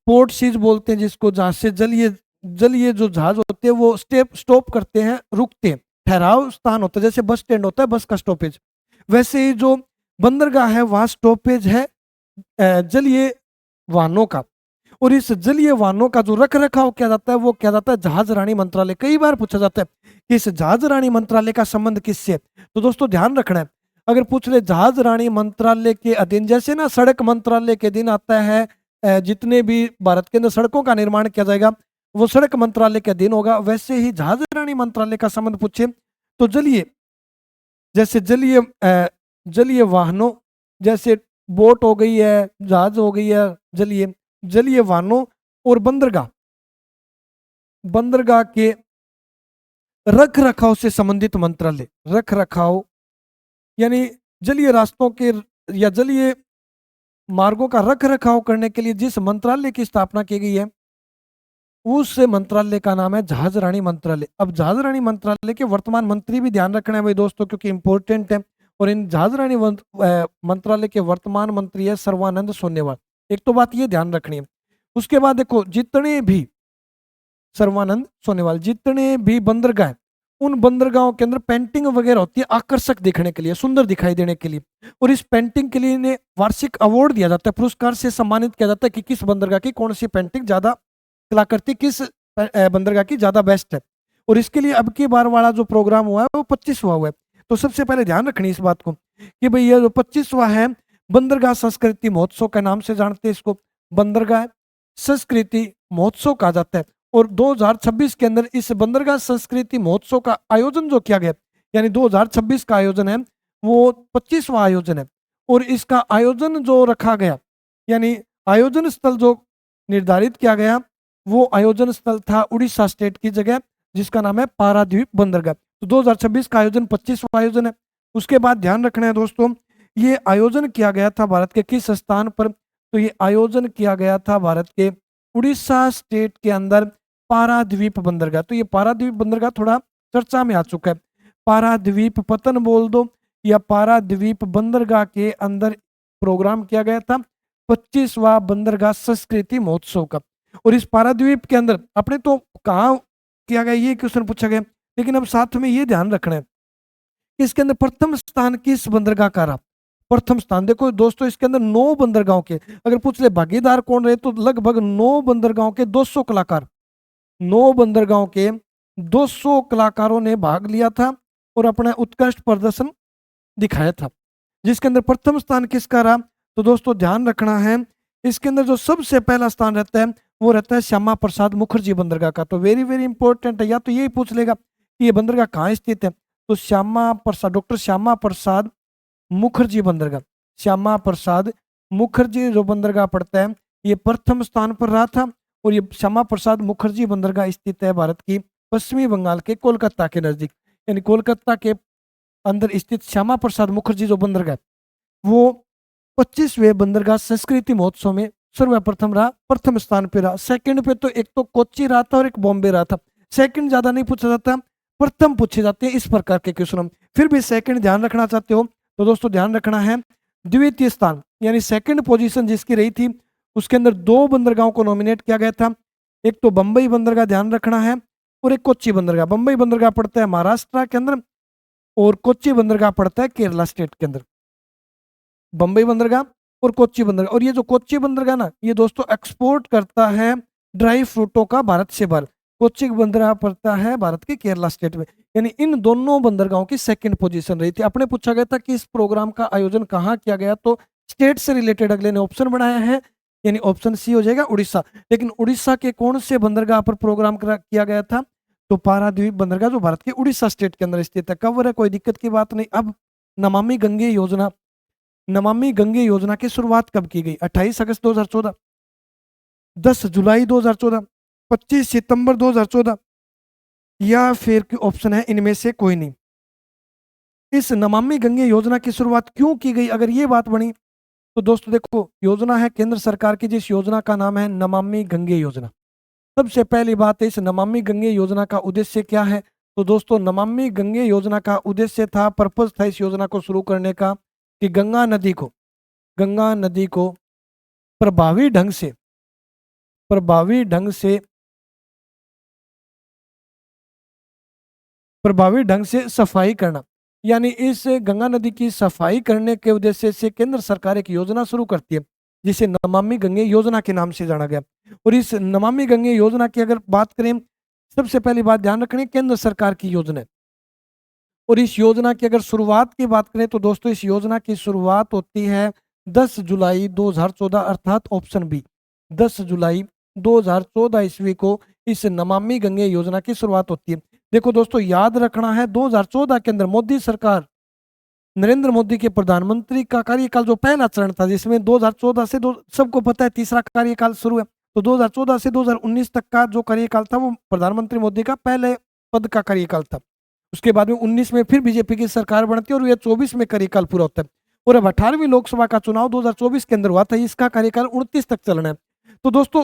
पोर्ट सीज बोलते हैं जिसको, जहां से जलीय जो जहाज होते हैं वो स्टॉप करते हैं, रुकते हैं, ठहराव स्थान होता है, जैसे बस स्टैंड होता है बस का स्टॉपेज, वैसे ही जो बंदरगाह है वहां स्टॉपेज है जलीय वाहनों का। और इस जलीय वाहनों का जो रख रखाव किया जाता है वो किया जाता है जहाज रानी मंत्रालय। कई बार पूछा जाता है कि इस जहाज रानी मंत्रालय का संबंध किससे है, तो दोस्तों ध्यान रखना है, अगर पूछ ले जहाज रानी मंत्रालय के अधीन, जैसे ना सड़क मंत्रालय के दिन आता है जितने भी भारत के अंदर सड़कों का निर्माण किया जाएगा वो सड़क मंत्रालय के अधीन होगा, वैसे ही जहाज रानी मंत्रालय का संबंध पूछे तो जैसे जलीय वाहनों, जैसे बोट हो गई है, जहाज हो गई है, जलीय वाहनों और बंदरगाह के रख रखाव से संबंधित मंत्रालय, रख रखाव यानी जलीय रास्तों के या जलीय मार्गों का रख रखाव करने के लिए जिस मंत्रालय की स्थापना की गई है उस मंत्रालय का नाम है जहाज रानी मंत्रालय। अब जहाज रानी मंत्रालय के वर्तमान मंत्री भी ध्यान रखना है भाई दोस्तों, क्योंकि इंपॉर्टेंट है। और इन जहाज रानी मंत्रालय के वर्तमान मंत्री है सर्वानंद सोनोवाल, एक तो बात ये ध्यान रखनी है। उसके बाद देखो सर्वानंद सोनोवाल जितने भी बंदरगाह, उन बंदरगाहों के अंदर पेंटिंग वगैरह होती है आकर्षक दिखने के लिए, सुंदर दिखाई देने के लिए, और इस पेंटिंग के लिए इन्हें वार्षिक अवार्ड दिया जाता है, पुरस्कार से सम्मानित किया जाता है कि किस बंदरगाह की कौन सी पेंटिंग ज्यादा कलाकृति किस बंदरगाह की ज्यादा बेस्ट है। और इसके लिए अब की बार वाला जो प्रोग्राम हुआ है वो 25वां हुआ है। तो सबसे पहले ध्यान रखनी इस बात को कि भाई ये जो 25वां है बंदरगाह संस्कृति महोत्सव के नाम से जानते हैं इसको, बंदरगाह संस्कृति महोत्सव कहा जाता है। और 2026 के अंदर इस बंदरगाह संस्कृति महोत्सव का आयोजन जो किया गया, यानी 2026 का आयोजन है, वो 25वां आयोजन है। और इसका आयोजन जो रखा गया, यानी आयोजन स्थल जो निर्धारित किया गया, वो आयोजन स्थल था उड़ीसा स्टेट की जगह, जिसका नाम है पारादीप बंदरगाह। तो 2026 का आयोजन 25वां आयोजन है। उसके बाद ध्यान रखना है दोस्तों, ये आयोजन किया गया था भारत के किस स्थान पर? तो ये आयोजन किया गया था भारत के उड़ीसा स्टेट के अंदर पाराद्वीप बंदरगाह। तो ये पाराद्वीप बंदरगाह थोड़ा चर्चा में आ चुका है। पाराद्वीप पतन बोल दो या पाराद्वीप बंदरगाह के अंदर प्रोग्राम किया गया था 25वां बंदरगाह संस्कृति महोत्सव का। और इस पाराद्वीप के अंदर अपने तो कहाँ किया गया ये क्वेश्चन पूछा गया, लेकिन अब साथ में ये ध्यान रखना है कि इसके अंदर प्रथम स्थान किस बंदरगाह का रहा? प्रथम स्थान देखो दोस्तों, इसके अंदर 9 बंदरगाहों के, अगर पूछ ले भागीदार कौन रहे, तो लगभग 9 बंदरगाहों के 200 कलाकार, 9 बंदरगाहों के 200 कलाकारों ने भाग लिया था और अपना उत्कृष्ट प्रदर्शन दिखाया था। जिसके अंदर प्रथम स्थान किसका रहा? तो दोस्तों ध्यान रखना है, इसके अंदर जो सबसे पहला स्थान रहता है वो रहता है श्यामा प्रसाद मुखर्जी बंदरगाह का। तो वेरी वेरी इंपॉर्टेंट है, या तो यही पूछ लेगा कि ये बंदरगाह कहाँ स्थित है, तो श्यामा प्रसाद, डॉक्टर श्यामा प्रसाद मुखर्जी बंदरगाह, श्यामा प्रसाद मुखर्जी जो बंदरगाह पड़ता है, ये प्रथम स्थान पर रहा था। और ये श्यामा प्रसाद मुखर्जी बंदरगाह स्थित है भारत की पश्चिमी बंगाल के कोलकाता के नजदीक, यानी कोलकाता के अंदर स्थित श्यामा प्रसाद मुखर्जी जो बंदरगाह है, वो 25वें बंदरगाह संस्कृति महोत्सव में सर्वप्रथम रहा, प्रथम स्थान पे रहा। सेकंड पे तो एक तो कोच्चि रहा था और एक बॉम्बे रहा था। सेकंड ज्यादा नहीं पूछा जाता, प्रथम पूछे जाते हैं इस प्रकार के क्वेश्चन। हम फिर भी सेकंड ध्यान रखना चाहते हो तो दोस्तों ध्यान रखना है, द्वितीय स्थान यानी सेकंड पोजीशन जिसकी रही थी, उसके अंदर 2 बंदरगाहों को नॉमिनेट किया गया था। एक तो बंबई बंदरगाह ध्यान रखना है, और एक कोच्चि बंदरगाह। बंबई बंदरगाह पड़ता है महाराष्ट्र के अंदर और कोच्चि बंदरगाह पड़ता है केरला स्टेट के अंदर। बंबई बंदरगाह और कोच्चि बंदरगाह, और ये जो कोच्चि बंदरगाह ना, ये दोस्तों एक्सपोर्ट करता है ड्राई फ्रूटों का भारत से बाहर। कोच्चि बंदरगाह पड़ता है भारत के केरला स्टेट में, यानी इन दोनों बंदरगाहों की सेकंड पोजीशन रही थी। अपने पूछा गया था कि इस प्रोग्राम का आयोजन कहाँ किया गया, तो स्टेट से रिलेटेड अगले ने ऑप्शन बनाया है, यानी ऑप्शन सी हो जाएगा उड़ीसा। लेकिन उड़ीसा के कौन से बंदरगाह पर प्रोग्राम किया गया था? तो पारादीप बंदरगाह जो भारत के उड़ीसा स्टेट के अंदर स्थित है। कवर है, कोई दिक्कत की बात नहीं। अब नमामि गंगे योजना, नमामि गंगे योजना की शुरुआत कब की गई? 28 अगस्त 2014, 10 जुलाई 2014, 25 सितंबर 2014, या फिर ऑप्शन है इनमें से कोई नहीं। इस नमामि गंगे योजना की शुरुआत क्यों की गई, अगर ये बात बनी तो दोस्तों देखो, योजना है केंद्र सरकार की, जिस योजना का नाम है नमामि गंगे योजना। सबसे पहली बात है, इस नमामि गंगे योजना का उद्देश्य क्या है? तो दोस्तों नमामि गंगे योजना का उद्देश्य था, पर्पज था इस योजना को शुरू करने का, कि गंगा नदी को प्रभावी ढंग से प्रभावी ढंग से सफाई करना। यानी इस गंगा नदी की सफाई करने के उद्देश्य से केंद्र सरकार एक योजना शुरू करती है, जिसे नमामि गंगे योजना के नाम से जाना गया। और इस नमामि गंगे योजना की अगर बात करें, सबसे पहली बात ध्यान रखनी, केंद्र सरकार की योजना है। और इस योजना की अगर शुरुआत की बात करें तो दोस्तों इस योजना की शुरुआत होती है 10 जुलाई 2014, अर्थात ऑप्शन बी, 10 जुलाई 2014 ईस्वी को इस नमामि गंगे योजना की शुरुआत होती है। देखो दोस्तों याद रखना है, 2014 के अंदर मोदी सरकार, नरेंद्र मोदी के प्रधानमंत्री का कार्यकाल जो पहला चरण था, जिसमें 2014 से सबको पता है तीसरा कार्यकाल शुरू है, तो 2014 से 2019 तक का जो कार्यकाल था वो प्रधानमंत्री मोदी का पहले पद का कार्यकाल था। उसके बाद में 19 में फिर बीजेपी की सरकार बनती है और ये 24 में कार्यकाल पूरा होता है। और अब 18वीं लोकसभा का चुनाव 2024 के अंदर हुआ था, इसका कार्यकाल 29 तक चलना है। तो दोस्तों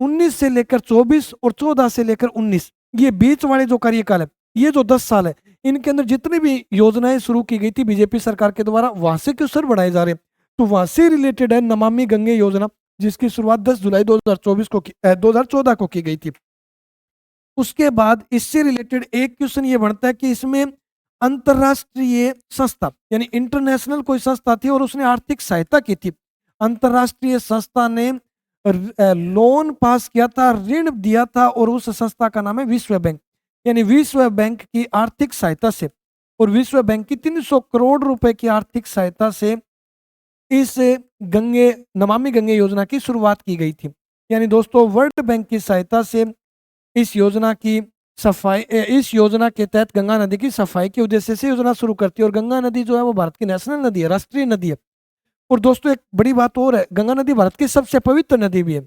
19 से लेकर 24 और 14 से लेकर 19, ये बीच वाले जो कार्यकाल है, ये जो 10 साल है, इनके अंदर जितनी भी योजनाएं शुरू की गई थी बीजेपी सरकार के द्वारा, वहां से क्वेश्चन बढ़ाए जा रहे हैं। तो वहां से रिलेटेड है नमामि गंगे योजना, जिसकी शुरुआत 10 जुलाई 2014 को की गई थी। उसके बाद इससे रिलेटेड एक क्वेश्चन ये बनता है कि इसमें अंतरराष्ट्रीय संस्था यानी इंटरनेशनल कोई संस्था थी और उसने आर्थिक सहायता की थी। अंतरराष्ट्रीय संस्था ने लोन पास किया था, ऋण दिया था, और उस संस्था का नाम है विश्व बैंक। यानी विश्व बैंक की आर्थिक सहायता से, और विश्व बैंक की 300 करोड़ रुपए की आर्थिक सहायता से इस नमामि गंगे योजना की शुरुआत की गई थी। यानी दोस्तों वर्ल्ड बैंक की सहायता से इस योजना के तहत गंगा नदी की सफाई के उद्देश्य से योजना शुरू करती है। और गंगा नदी जो है वो भारत की नेशनल नदी है, राष्ट्रीय नदी है। और दोस्तों एक बड़ी बात और है, गंगा नदी भारत की सबसे पवित्र नदी भी है।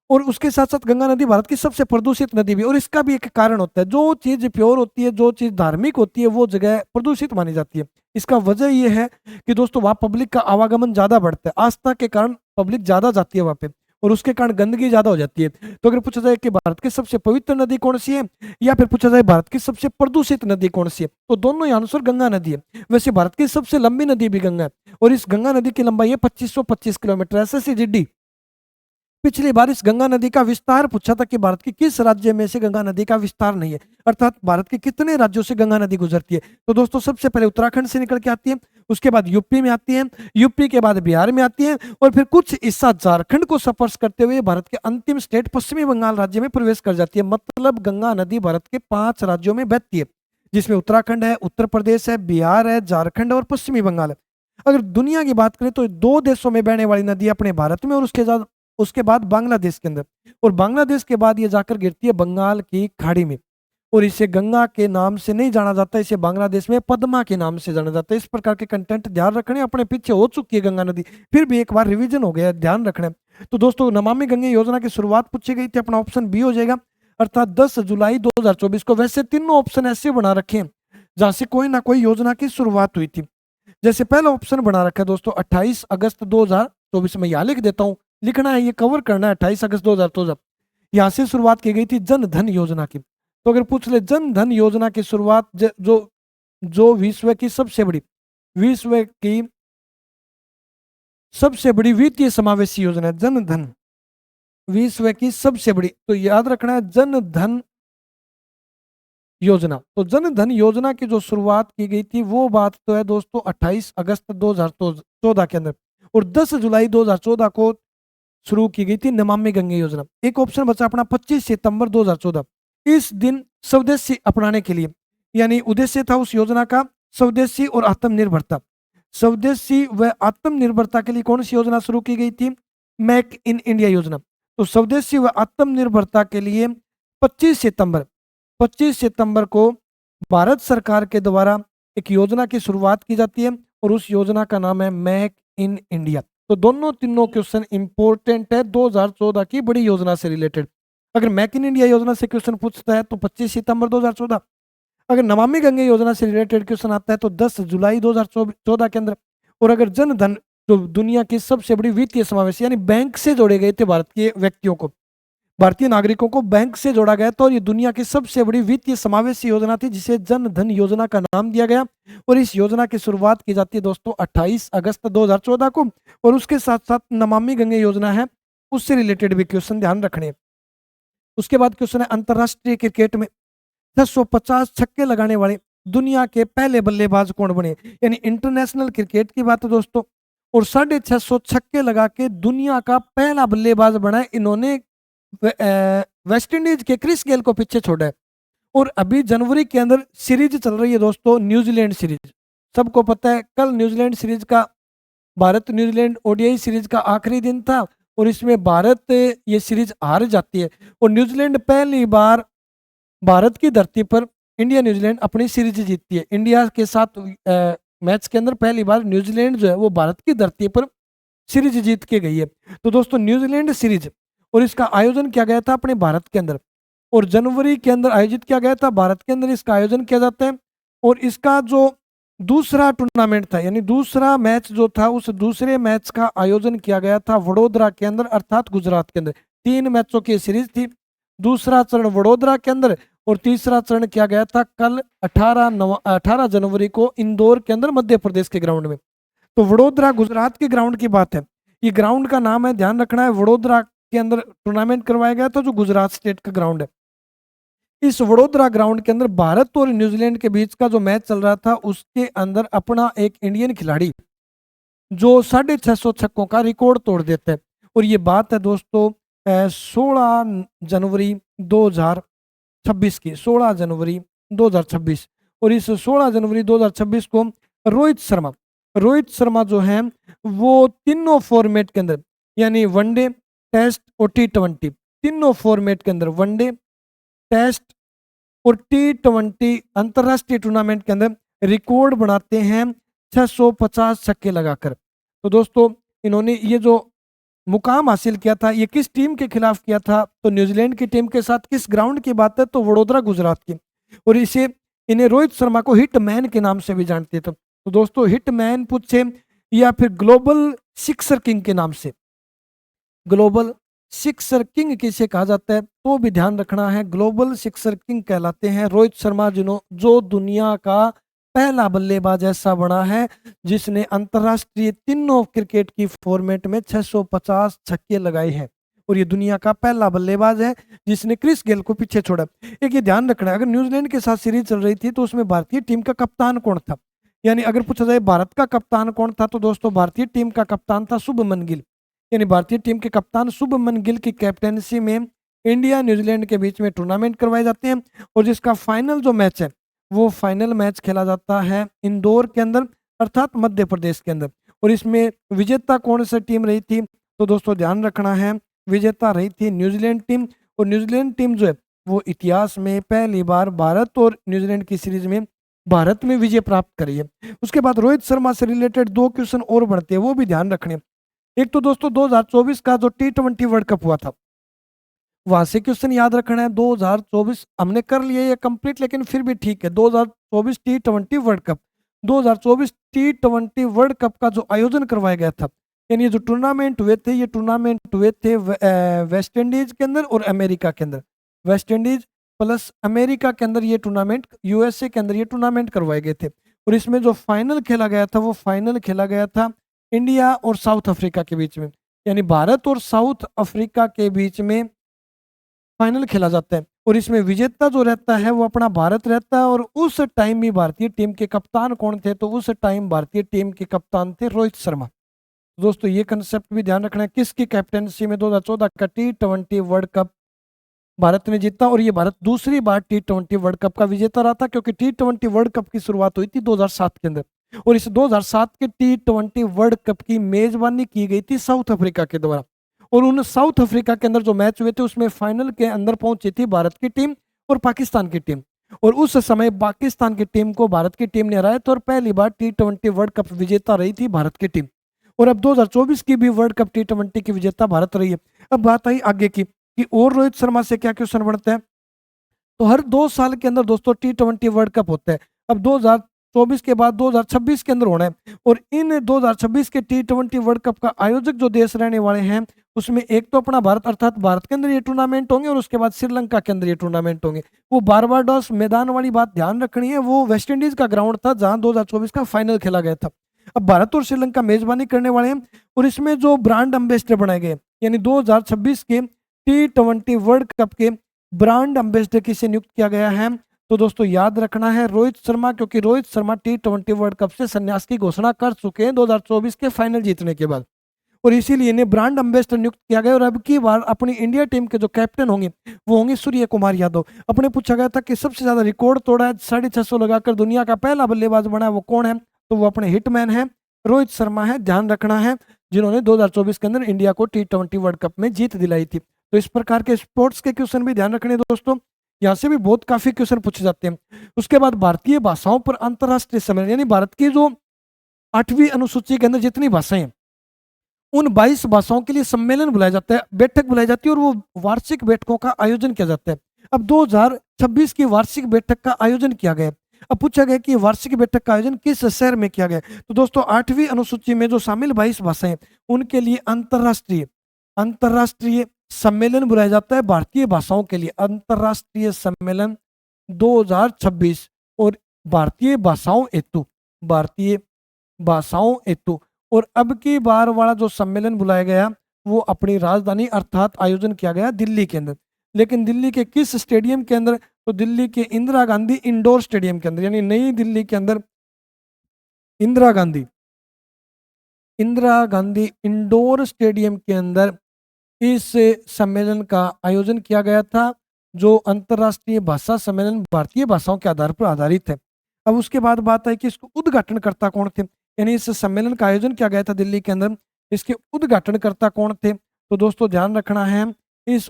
और उसके साथ साथ गंगा नदी भारत की सबसे प्रदूषित नदी भी है। और इसका भी एक कारण होता है, जो चीज प्योर होती है, जो चीज धार्मिक होती है, वो जगह प्रदूषित मानी जाती है। इसका वजह यह है कि दोस्तों वहाँ पब्लिक का आवागमन ज्यादा बढ़ता है, आस्था के कारण पब्लिक ज्यादा जाती है वहाँ पे, और उसके कारण गंदगी ज्यादा हो जाती है। तो अगर पूछा जाए कि भारत की सबसे पवित्र नदी कौन सी है, या फिर पूछा जाए भारत की सबसे प्रदूषित नदी कौन सी है, तो दोनों ही आंसर गंगा नदी है। वैसे भारत की सबसे लंबी नदी भी गंगा है, और इस गंगा नदी की लंबाई है 2525 किलोमीटर। एसएससी पिछली बार इस गंगा नदी का विस्तार पूछा था कि भारत के किस राज्य में से गंगा नदी का विस्तार नहीं है, अर्थात भारत के कितने राज्यों से गंगा नदी गुजरती है। तो दोस्तों सबसे पहले उत्तराखंड से निकल के आती है, उसके बाद यूपी में आती है, यूपी के बाद बिहार में आती है, और फिर कुछ हिस्सा झारखंड को स्पर्श करते हुए भारत के अंतिम स्टेट पश्चिमी बंगाल राज्य में प्रवेश कर जाती है। मतलब गंगा नदी भारत के 5 राज्यों में बहती है, जिसमें उत्तराखंड है, उत्तर प्रदेश है, बिहार है, झारखंड और पश्चिमी बंगाल है। अगर दुनिया की बात करें तो 2 देशों में बहने वाली नदी अपने भारत में, और उसके बाद बांग्लादेश के अंदर, और बांग्लादेश के बाद ये जाकर गिरती है बंगाल की खाड़ी में। और इसे गंगा के नाम से नहीं जाना जाता, इसे बांग्लादेश में पद्मा के नाम से जाना जाता है। इस प्रकार के कंटेंट ध्यान रखने, अपने पीछे हो चुकी है गंगा नदी, फिर भी एक बार रिवीजन हो गया, ध्यान रखना है। तो दोस्तों नमामि गंगे योजना की शुरुआत पूछी गई थी, अपना ऑप्शन बी हो जाएगा, अर्थात 10 जुलाई 2024 को। वैसे तीनों ऑप्शन ऐसे बना रखे हैं जहां से कोई ना कोई योजना की शुरुआत हुई थी। जैसे पहला ऑप्शन बना रखा है दोस्तों 28 अगस्त 2024 में, यहाँ लिख देता हूँ, लिखना है, ये कवर करना है। 28 अगस्त 2024 यहाँ से शुरुआत की गई थी जन धन योजना की। तो अगर पूछ ले जन धन योजना की शुरुआत जो जो विश्व की सबसे बड़ी वित्तीय समावेशी योजना है जन धन, विश्व की सबसे बड़ी, तो याद रखना है जन धन योजना। तो जन धन योजना की जो शुरुआत की गई थी वो बात तो है दोस्तों 28 अगस्त 2014 के अंदर, और 10 जुलाई 2014 को शुरू की गई थी नमामि गंगे योजना। एक ऑप्शन बचा अपना 25 सितंबर 2014। इस दिन स्वदेशी अपनाने के लिए, यानी उद्देश्य था उस योजना का स्वदेशी और आत्मनिर्भरता। स्वदेशी व आत्मनिर्भरता के लिए कौन सी योजना शुरू की गई थी? मेक इन इंडिया योजना। तो स्वदेशी व आत्मनिर्भरता के लिए 25 सितंबर 25 सितंबर को भारत सरकार के द्वारा एक योजना की शुरुआत की जाती है, और उस योजना का नाम है मेक इन इंडिया। तो दोनों तीनों क्वेश्चन इंपॉर्टेंट है 2014 की बड़ी योजना से रिलेटेड। अगर मेक इन इंडिया योजना से क्वेश्चन पूछता है तो 25 सितंबर 2014, अगर नमामि गंगे योजना से रिलेटेड क्वेश्चन आता है तो 10 जुलाई 2014 के अंदर, और अगर जन धन जो दुनिया की सबसे बड़ी वित्तीय समावेश, यानी बैंक से जोड़े गए थे भारत के व्यक्तियों को, भारतीय नागरिकों को बैंक से जोड़ा गया था, और ये दुनिया की सबसे बड़ी वित्तीय समावेशी योजना थी, जिसे जन धन योजना का नाम दिया गया। और इस योजना की शुरुआत की जाती है दोस्तों 28 अगस्त 2014 को, और उसके साथ साथ नमामि गंगे योजना है, उससे रिलेटेड भी क्वेश्चन ध्यान रखने। उसके बाद क्वेश्चन है अंतरराष्ट्रीय क्रिकेट में 650 छक्के लगाने वाले दुनिया के पहले बल्लेबाज कौन बने? यानी इंटरनेशनल क्रिकेट की बात है दोस्तों, और 650 छक्के लगा के दुनिया का पहला बल्लेबाज बना है। इन्होंने वेस्ट इंडीज के क्रिस गेल को पीछे छोड़ा है। और अभी जनवरी के अंदर सीरीज चल रही है दोस्तों, न्यूजीलैंड सीरीज। सबको पता है कल न्यूजीलैंड सीरीज का, भारत न्यूजीलैंड ओडीआई सीरीज का आखिरी दिन था, और इसमें भारत ये सीरीज हार जाती है, और न्यूजीलैंड पहली बार भारत की धरती पर इंडिया न्यूजीलैंड अपनी सीरीज जीतती है। इंडिया के साथ मैच के अंदर पहली बार न्यूजीलैंड जो है वो भारत की धरती पर सीरीज जीत के गई है। तो दोस्तों न्यूजीलैंड सीरीज, और इसका आयोजन किया गया था अपने भारत के अंदर, और जनवरी के अंदर आयोजित किया गया था, भारत के अंदर इसका आयोजन किया जाता है। और इसका जो दूसरा टूर्नामेंट था, यानी दूसरा मैच जो था, उस दूसरे मैच का आयोजन किया गया था वडोदरा के अंदर, अर्थात गुजरात के अंदर। 3 मैचों की सीरीज थी, दूसरा चरण वडोदरा के अंदर, और तीसरा चरण किया गया था कल 18 जनवरी को इंदौर के अंदर मध्य प्रदेश के ग्राउंड में। तो वडोदरा गुजरात के ग्राउंड की बात है, ये ग्राउंड का नाम है, ध्यान रखना है, वडोदरा के अंदर टूर्नामेंट करवाया गया था, जो गुजरात स्टेट का ग्राउंड है। इस वडोदरा ग्राउंड के अंदर भारत और न्यूजीलैंड के बीच का जो मैच चल रहा था, उसके अंदर अपना एक इंडियन खिलाड़ी जो 650 छक्कों का रिकॉर्ड तोड़ देते हैं। और ये बात है दोस्तों 16 जनवरी 2026 की, 16 जनवरी 2026। और इस 16 जनवरी 2026 को रोहित शर्मा जो है वो तीनों फॉर्मेट के अंदर, यानी वनडे, टेस्ट और T20 तीनों फॉर्मेट के अंदर, वनडे, टेस्ट और T20 अंतरराष्ट्रीय टूर्नामेंट के अंदर रिकॉर्ड बनाते हैं 650 छक्के लगाकर। तो दोस्तों इन्होंने ये जो मुकाम हासिल किया था, ये किस टीम के खिलाफ किया था? तो न्यूजीलैंड की टीम के साथ। किस ग्राउंड की बात है? तो वडोदरा गुजरात की। और इन्हें रोहित शर्मा को हिटमैन के नाम से भी जानते थे। तो दोस्तों हिटमैन पूछे या फिर ग्लोबल सिक्सर किंग के नाम से, ग्लोबल सिक्सर किंग किसे कहा जाता है तो भी ध्यान रखना है, ग्लोबल सिक्सर किंग कहलाते हैं रोहित शर्मा, जो दुनिया का पहला बल्लेबाज ऐसा बना है जिसने अंतरराष्ट्रीय तीनों क्रिकेट की फॉर्मेट में 650 छक्के लगाए हैं। और ये दुनिया का पहला बल्लेबाज है जिसने क्रिस गेल को पीछे छोड़ा। एक ये ध्यान रखना है, अगर न्यूजीलैंड के साथ सीरीज चल रही थी तो उसमें भारतीय टीम का कप्तान कौन था? यानी अगर पूछा जाए भारत का कप्तान कौन था, तो दोस्तों भारतीय टीम का कप्तान था शुभमन गिल। यानी भारतीय टीम के कप्तान शुभमन गिल की कैप्टेंसी में इंडिया न्यूजीलैंड के बीच में टूर्नामेंट करवाए जाते हैं। और जिसका फाइनल जो मैच है वो फाइनल मैच खेला जाता है इंदौर के अंदर, अर्थात मध्य प्रदेश के अंदर। और इसमें विजेता कौन सी टीम रही थी? तो दोस्तों ध्यान रखना है, विजेता रही थी न्यूजीलैंड टीम। और न्यूजीलैंड टीम जो है वो इतिहास में पहली बार भारत और न्यूजीलैंड की सीरीज में भारत में विजय प्राप्त करी है। उसके बाद रोहित शर्मा से रिलेटेड 2 क्वेश्चन और बढ़ते हैं, वो भी ध्यान रखने। एक तो दोस्तों 2024 का जो T20 वर्ल्ड कप हुआ था, वहां से क्वेश्चन याद रखना है। 2024 हमने कर लिए ये कंप्लीट, लेकिन फिर भी ठीक है। 2024 T20 world cup, 2024 T20 world cup का जो आयोजन करवाया गया था, यानी ये जो टूर्नामेंट हुए थे, ये टूर्नामेंट हुए थे वेस्ट इंडीज के अंदर और अमेरिका के अंदर। वेस्ट इंडीज प्लस अमेरिका के अंदर ये टूर्नामेंट, यूएसए के अंदर ये टूर्नामेंट करवाए गए थे। और इसमें जो फाइनल खेला गया था वो फाइनल खेला गया था इंडिया और साउथ अफ्रीका के बीच में, यानी भारत और साउथ अफ्रीका के बीच में फाइनल खेला जाता है। और इसमें विजेता जो रहता है वो अपना भारत रहता है। और उस टाइम भी भारतीय टीम के कप्तान कौन थे? तो उस टाइम भारतीय टीम के कप्तान थे रोहित शर्मा। दोस्तों ये कंसेप्ट भी ध्यान रखना है, किसकी कैप्टेंसी में 2014 का T20 वर्ल्ड कप भारत ने जीता। और ये भारत दूसरी बार T20 वर्ल्ड कप का विजेता रहा था, क्योंकि T20 वर्ल्ड कप की शुरुआत हुई थी 2007 के अंदर। और इस 2007 के T20 वर्ल्ड कप की मेजबानी की गई थी साउथ अफ्रीका के द्वारा। और उन साउथ अफ्रीका के अंदर जो मैच हुए थे उसमें फाइनल के अंदर पहुंची थी भारत की टीम और पाकिस्तान की टीम। और उस समय पाकिस्तान की टीम को भारत की टीम ने हराया था और पहली बार T20 वर्ल्ड कप विजेता रही थी भारत की टीम। और अब 2024 की भी वर्ल्ड कप T20 की विजेता भारत रही है। अब बात आई आगे की कि और रोहित शर्मा से क्या क्वेश्चन बनता है? तो हर 2 साल के अंदर दोस्तों T20 वर्ल्ड कप होता है। अब 2024 के बाद 2026 के अंदर होना है। और इन 2026 के T20 वर्ल्ड कप का आयोजक जो देश रहने वाले हैं उसमें एक तो अपना भारत, अर्थात भारत के अंदर ये टूर्नामेंट होंगे, और उसके बाद श्रीलंका के अंदर ये टूर्नामेंट होंगे। वो बारबाडोस मैदान वाली बात ध्यान रखनी है, वो वेस्ट इंडीज का ग्राउंड था जहां 2024 का फाइनल खेला गया था। अब भारत और श्रीलंका मेजबानी करने वाले हैं। और इसमें जो ब्रांड एम्बेसडर बनाए गए, यानी 2026 के T20 वर्ल्ड कप के ब्रांड एम्बेसडर किसे नियुक्त किया गया है? तो दोस्तों याद रखना है रोहित शर्मा, क्योंकि Rohit Sharma T20 world cup से संन्यास की घोषणा कर चुके हैं 2024 के फाइनल जीतने के बाद। और इसीलिए इन्हें ब्रांड एम्बेसडर नियुक्त किया गया। और अब की बार अपनी इंडिया टीम के जो कैप्टन होंगे वो होंगे सूर्य कुमार यादव। अपने पूछा गया था कि सबसे ज्यादा रिकॉर्ड तोड़ा है, 650 लगाकर दुनिया का पहला बल्लेबाज बना है, वो कौन है? तो वो अपने हिटमैन है, रोहित शर्मा है। ध्यान रखना है, जिन्होंने 2024 के अंदर इंडिया को T20 वर्ल्ड कप में जीत दिलाई थी। तो इस प्रकार के स्पोर्ट्स के क्वेश्चन भी ध्यान रखने दोस्तों, यहाँ से भी बहुत काफी क्वेश्चन पूछे जाते हैं। उसके बाद भारतीय भाषाओं पर अंतरराष्ट्रीय सम्मेलन, यानी भारत की जो 8वीं अनुसूची के अंदर जितनी भाषाएं हैं उन 22 भाषाओं के लिए सम्मेलन बुलाया जाता है, बैठक बुलाई जाती है, और वो वार्षिक बैठकों का आयोजन किया जाता है। अब 2026 की वार्षिक बैठक का आयोजन किया गया। अब पूछा गया कि वार्षिक बैठक का आयोजन किस शहर में किया गया? तो दोस्तों 8वीं अनुसूची में जो शामिल 22 भाषाएं उनके लिए अंतरराष्ट्रीय सम्मेलन बुलाया जाता है भारतीय भाषाओं के लिए, अंतरराष्ट्रीय सम्मेलन 2026। और भारतीय भाषाओं हेतु और अब की बार वाला जो सम्मेलन बुलाया गया वो अपनी राजधानी अर्थात आयोजन किया गया दिल्ली के अंदर। लेकिन दिल्ली के किस स्टेडियम के अंदर? तो दिल्ली के इंदिरा गांधी इंडोर स्टेडियम के अंदर, यानी नई दिल्ली के अंदर इंदिरा गांधी इंडोर स्टेडियम के अंदर इस सम्मेलन का आयोजन किया गया था, जो अंतरराष्ट्रीय भाषा सम्मेलन भारतीय भाषाओं के आधार पर आधारित है। अब उसके बाद बात है कि इसको उद्घाटनकर्ता कौन थे, यानी इस सम्मेलन का आयोजन किया गया था दिल्ली के अंदर, इसके उद्घाटनकर्ता कौन थे? तो दोस्तों ध्यान रखना है, इस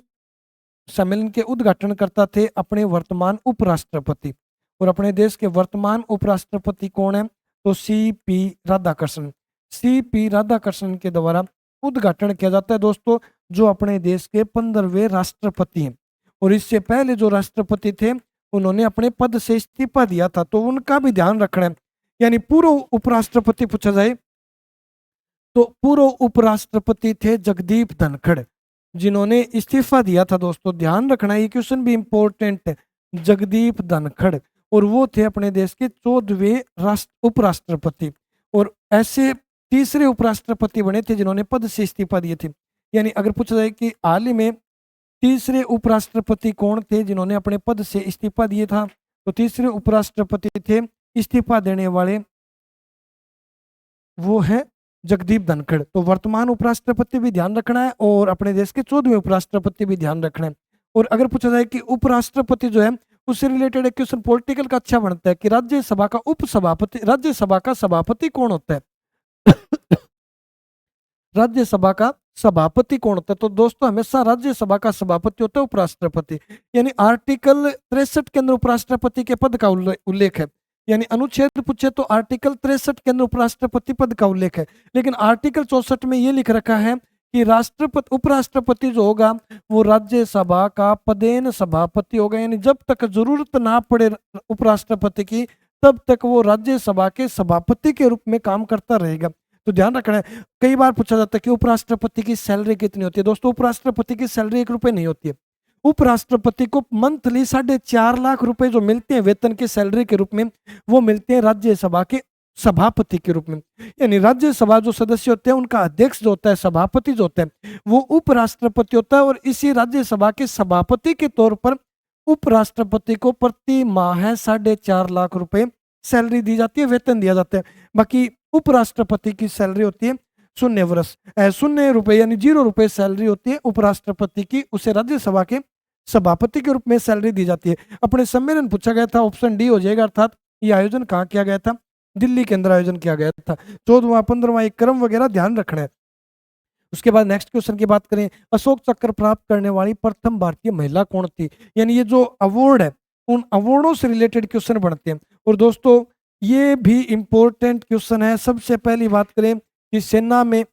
सम्मेलन के उद्घाटनकर्ता थे अपने वर्तमान उपराष्ट्रपति। और अपने देश के वर्तमान उपराष्ट्रपति कौन है? तो सीपी राधाकृष्णन। सीपी राधाकृष्णन के द्वारा उद्घाटन किया जाता है दोस्तों, जो अपने देश के 15वें राष्ट्रपति हैं। और इससे पहले जो राष्ट्रपति थे उन्होंने अपने पद से इस्तीफा दिया था, तो उनका भी ध्यान रखना है। यानी पूर्व उपराष्ट्रपति पूछा जाए तो पूर्व उपराष्ट्रपति थे जगदीप धनखड़, जिन्होंने इस्तीफा दिया था। दोस्तों ध्यान रखना, ये क्वेश्चन भी इंपॉर्टेंट है। जगदीप धनखड़, और वो थे अपने देश के 14वें उपराष्ट्रपति। और ऐसे तीसरे उपराष्ट्रपति बने थे जिन्होंने पद से इस्तीफा दिए थे। यानी अगर पूछा जाए कि हाल ही में तीसरे उपराष्ट्रपति कौन थे जिन्होंने अपने पद से इस्तीफा दिए था, तो तीसरे उपराष्ट्रपति थे इस्तीफा देने वाले, वो है जगदीप धनखड़। तो वर्तमान उपराष्ट्रपति भी ध्यान रखना है और अपने देश के 14वें उपराष्ट्रपति भी ध्यान रखना है। और अगर पूछा जाए कि उपराष्ट्रपति जो है उससे रिलेटेड एक क्वेश्चन पॉलिटिकल का अच्छा बनता है कि राज्यसभा का उपसभापति, राज्यसभा का सभापति कौन होता है? राज्यसभा का सभापति कौन होता है? तो दोस्तों हमेशा राज्यसभा का सभापति होता है उपराष्ट्रपति। यानी आर्टिकल 63 के अंदर उपराष्ट्रपति के पद का उल्लेख है। यानी अनुच्छेद पूछे तो आर्टिकल 63 के अंदर उपराष्ट्रपति पद का उल्लेख है, लेकिन आर्टिकल 64 में ये लिख रखा है कि राष्ट्रपति उपराष्ट्रपति जो होगा वो राज्यसभा का पदेन सभापति होगा। यानी जब तक जरूरत ना पड़े उपराष्ट्रपति की, तब तक वो राज्यसभा के सभापति के रूप में काम करता रहेगा। तो ध्यान रखना है। कई बार पूछा जाता है कि उपराष्ट्रपति की सैलरी कितनी होती है? दोस्तों उपराष्ट्रपति की सैलरी 1 रुपए नहीं होती है। उपराष्ट्रपति को मंथली 4.5 लाख रुपए जो मिलते हैं वेतन की सैलरी के रूप में, वो मिलते हैं राज्यसभा के सभापति के रूप में। यानी राज्यसभा जो सदस्य होते हैं उनका अध्यक्ष जो होता है, सभापति जो होता है, वो उपराष्ट्रपति होता है। और इसी राज्यसभा के सभापति के तौर पर उपराष्ट्रपति को प्रति माह 4.5 लाख रुपए सैलरी दी जाती है, वेतन दिया जाता है। बाकी उपराष्ट्रपति की सैलरी होती है 0 रुपए, यानी 0 रुपए सैलरी होती है उपराष्ट्रपति की, उसे राज्यसभा के सभापति के रूप में सैलरी दी जाती है। अपने सम्मेलन पूछा गया था, ऑप्शन डी हो जाएगा। अर्थात ये आयोजन कहाँ किया गया था? दिल्ली के अंदर आयोजन किया गया था। 14वां 15वां एक क्रम वगैरह ध्यान रखना है। उसके बाद नेक्स्ट क्वेश्चन की बात करें, अशोक चक्र प्राप्त करने वाली प्रथम भारतीय महिला कौन थी? यानी ये जो अवार्ड है उन अवार्डों से रिलेटेड क्वेश्चन बनते हैं। और दोस्तों ये भी इंपॉर्टेंट क्वेश्चन है। सबसे पहली बात करें कि सेना में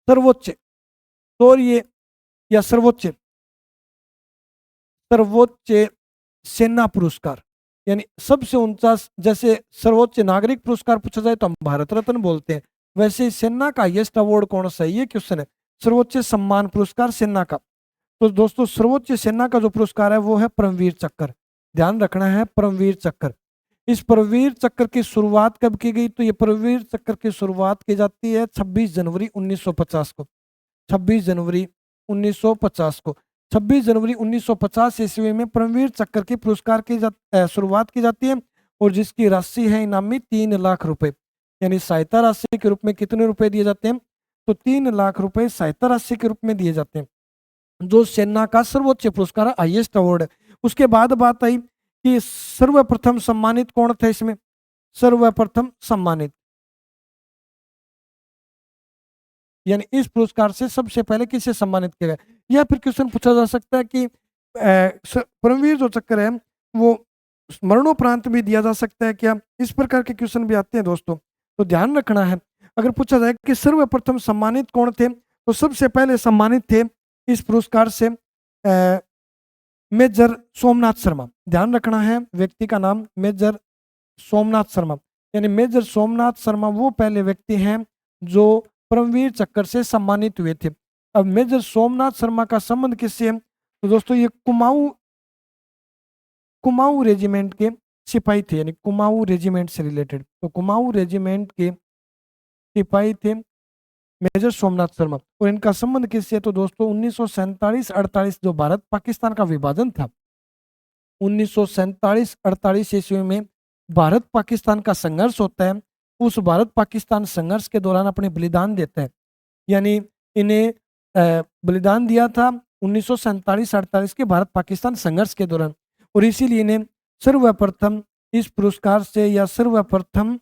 सर्वोच्च शौर्य या सर्वोच्च सेना पुरस्कार, यानी सबसे ऊंचा, जैसे सर्वोच्च नागरिक पुरस्कार पूछा जाए तो हम भारत रत्न बोलते हैं, वैसे सेना का हाईएस्ट अवार्ड कौन सा है? ये क्वेश्चन है। सर्वोच्च सम्मान पुरस्कार सेना का, तो दोस्तों सर्वोच्च सेना का जो पुरस्कार है वो है परमवीर चक्र। ध्यान रखना है, परमवीर चक्र। इस परमवीर चक्र की शुरुआत कब की गई? तो ये परमवीर चक्र की शुरुआत की जाती है 26 जनवरी 1950 को। 26 जनवरी 1950 को 26 जनवरी 1950 ईस्वी में परमवीर चक्र के पुरस्कार की शुरुआत की जाती है। और जिसकी राशि है इनामी 3 लाख रुपए, यानी सहायता राशि के रूप में कितने रुपए दिए जाते हैं? तो 3 लाख रुपए सहायता राशि के रूप में दिए जाते हैं, जो सेना का सर्वोच्च पुरस्कार है, हाईएस्ट अवार्ड है। उसके बाद बात आई कि सर्वप्रथम सम्मानित कौन थे इसमें? सर्वप्रथम सम्मानित, यानी इस पुरस्कार से सबसे पहले किसे सम्मानित किया गया? या फिर क्वेश्चन पूछा जा सकता है कि परमवीर जो चक्र है वो मरणोपरांत भी दिया जा सकता है क्या? इस प्रकार के क्वेश्चन भी आते हैं दोस्तों, तो ध्यान रखना है। अगर पूछा जाए कि सर्वप्रथम सम्मानित कौन थे, तो सबसे पहले सम्मानित थे इस पुरस्कार से मेजर सोमनाथ शर्मा। ध्यान रखना है, व्यक्ति का नाम मेजर सोमनाथ शर्मा, यानी मेजर सोमनाथ शर्मा वो पहले व्यक्ति हैं जो परमवीर चक्र से सम्मानित हुए थे। अब मेजर सोमनाथ शर्मा का संबंध किससे है? तो दोस्तों ये कुमाऊं रेजिमेंट के सिपाही थे, यानी कुमाऊं रेजिमेंट से रिलेटेड। तो कुमाऊं रेजिमेंट के सिपाही थे मेजर सोमनाथ शर्मा। और इनका संबंध किससे? तो दोस्तों 1947-48 जो भारत पाकिस्तान का विभाजन था, 1947-48 ईस्वी में भारत पाकिस्तान का संघर्ष होता है। उस भारत पाकिस्तान संघर्ष के दौरान अपने बलिदान देते हैं, यानी इन्हें बलिदान दिया था 1947-48 के भारत पाकिस्तान संघर्ष के दौरान। और इसीलिए इन्हें सर्वप्रथम इस पुरस्कार से या सर्वप्रथम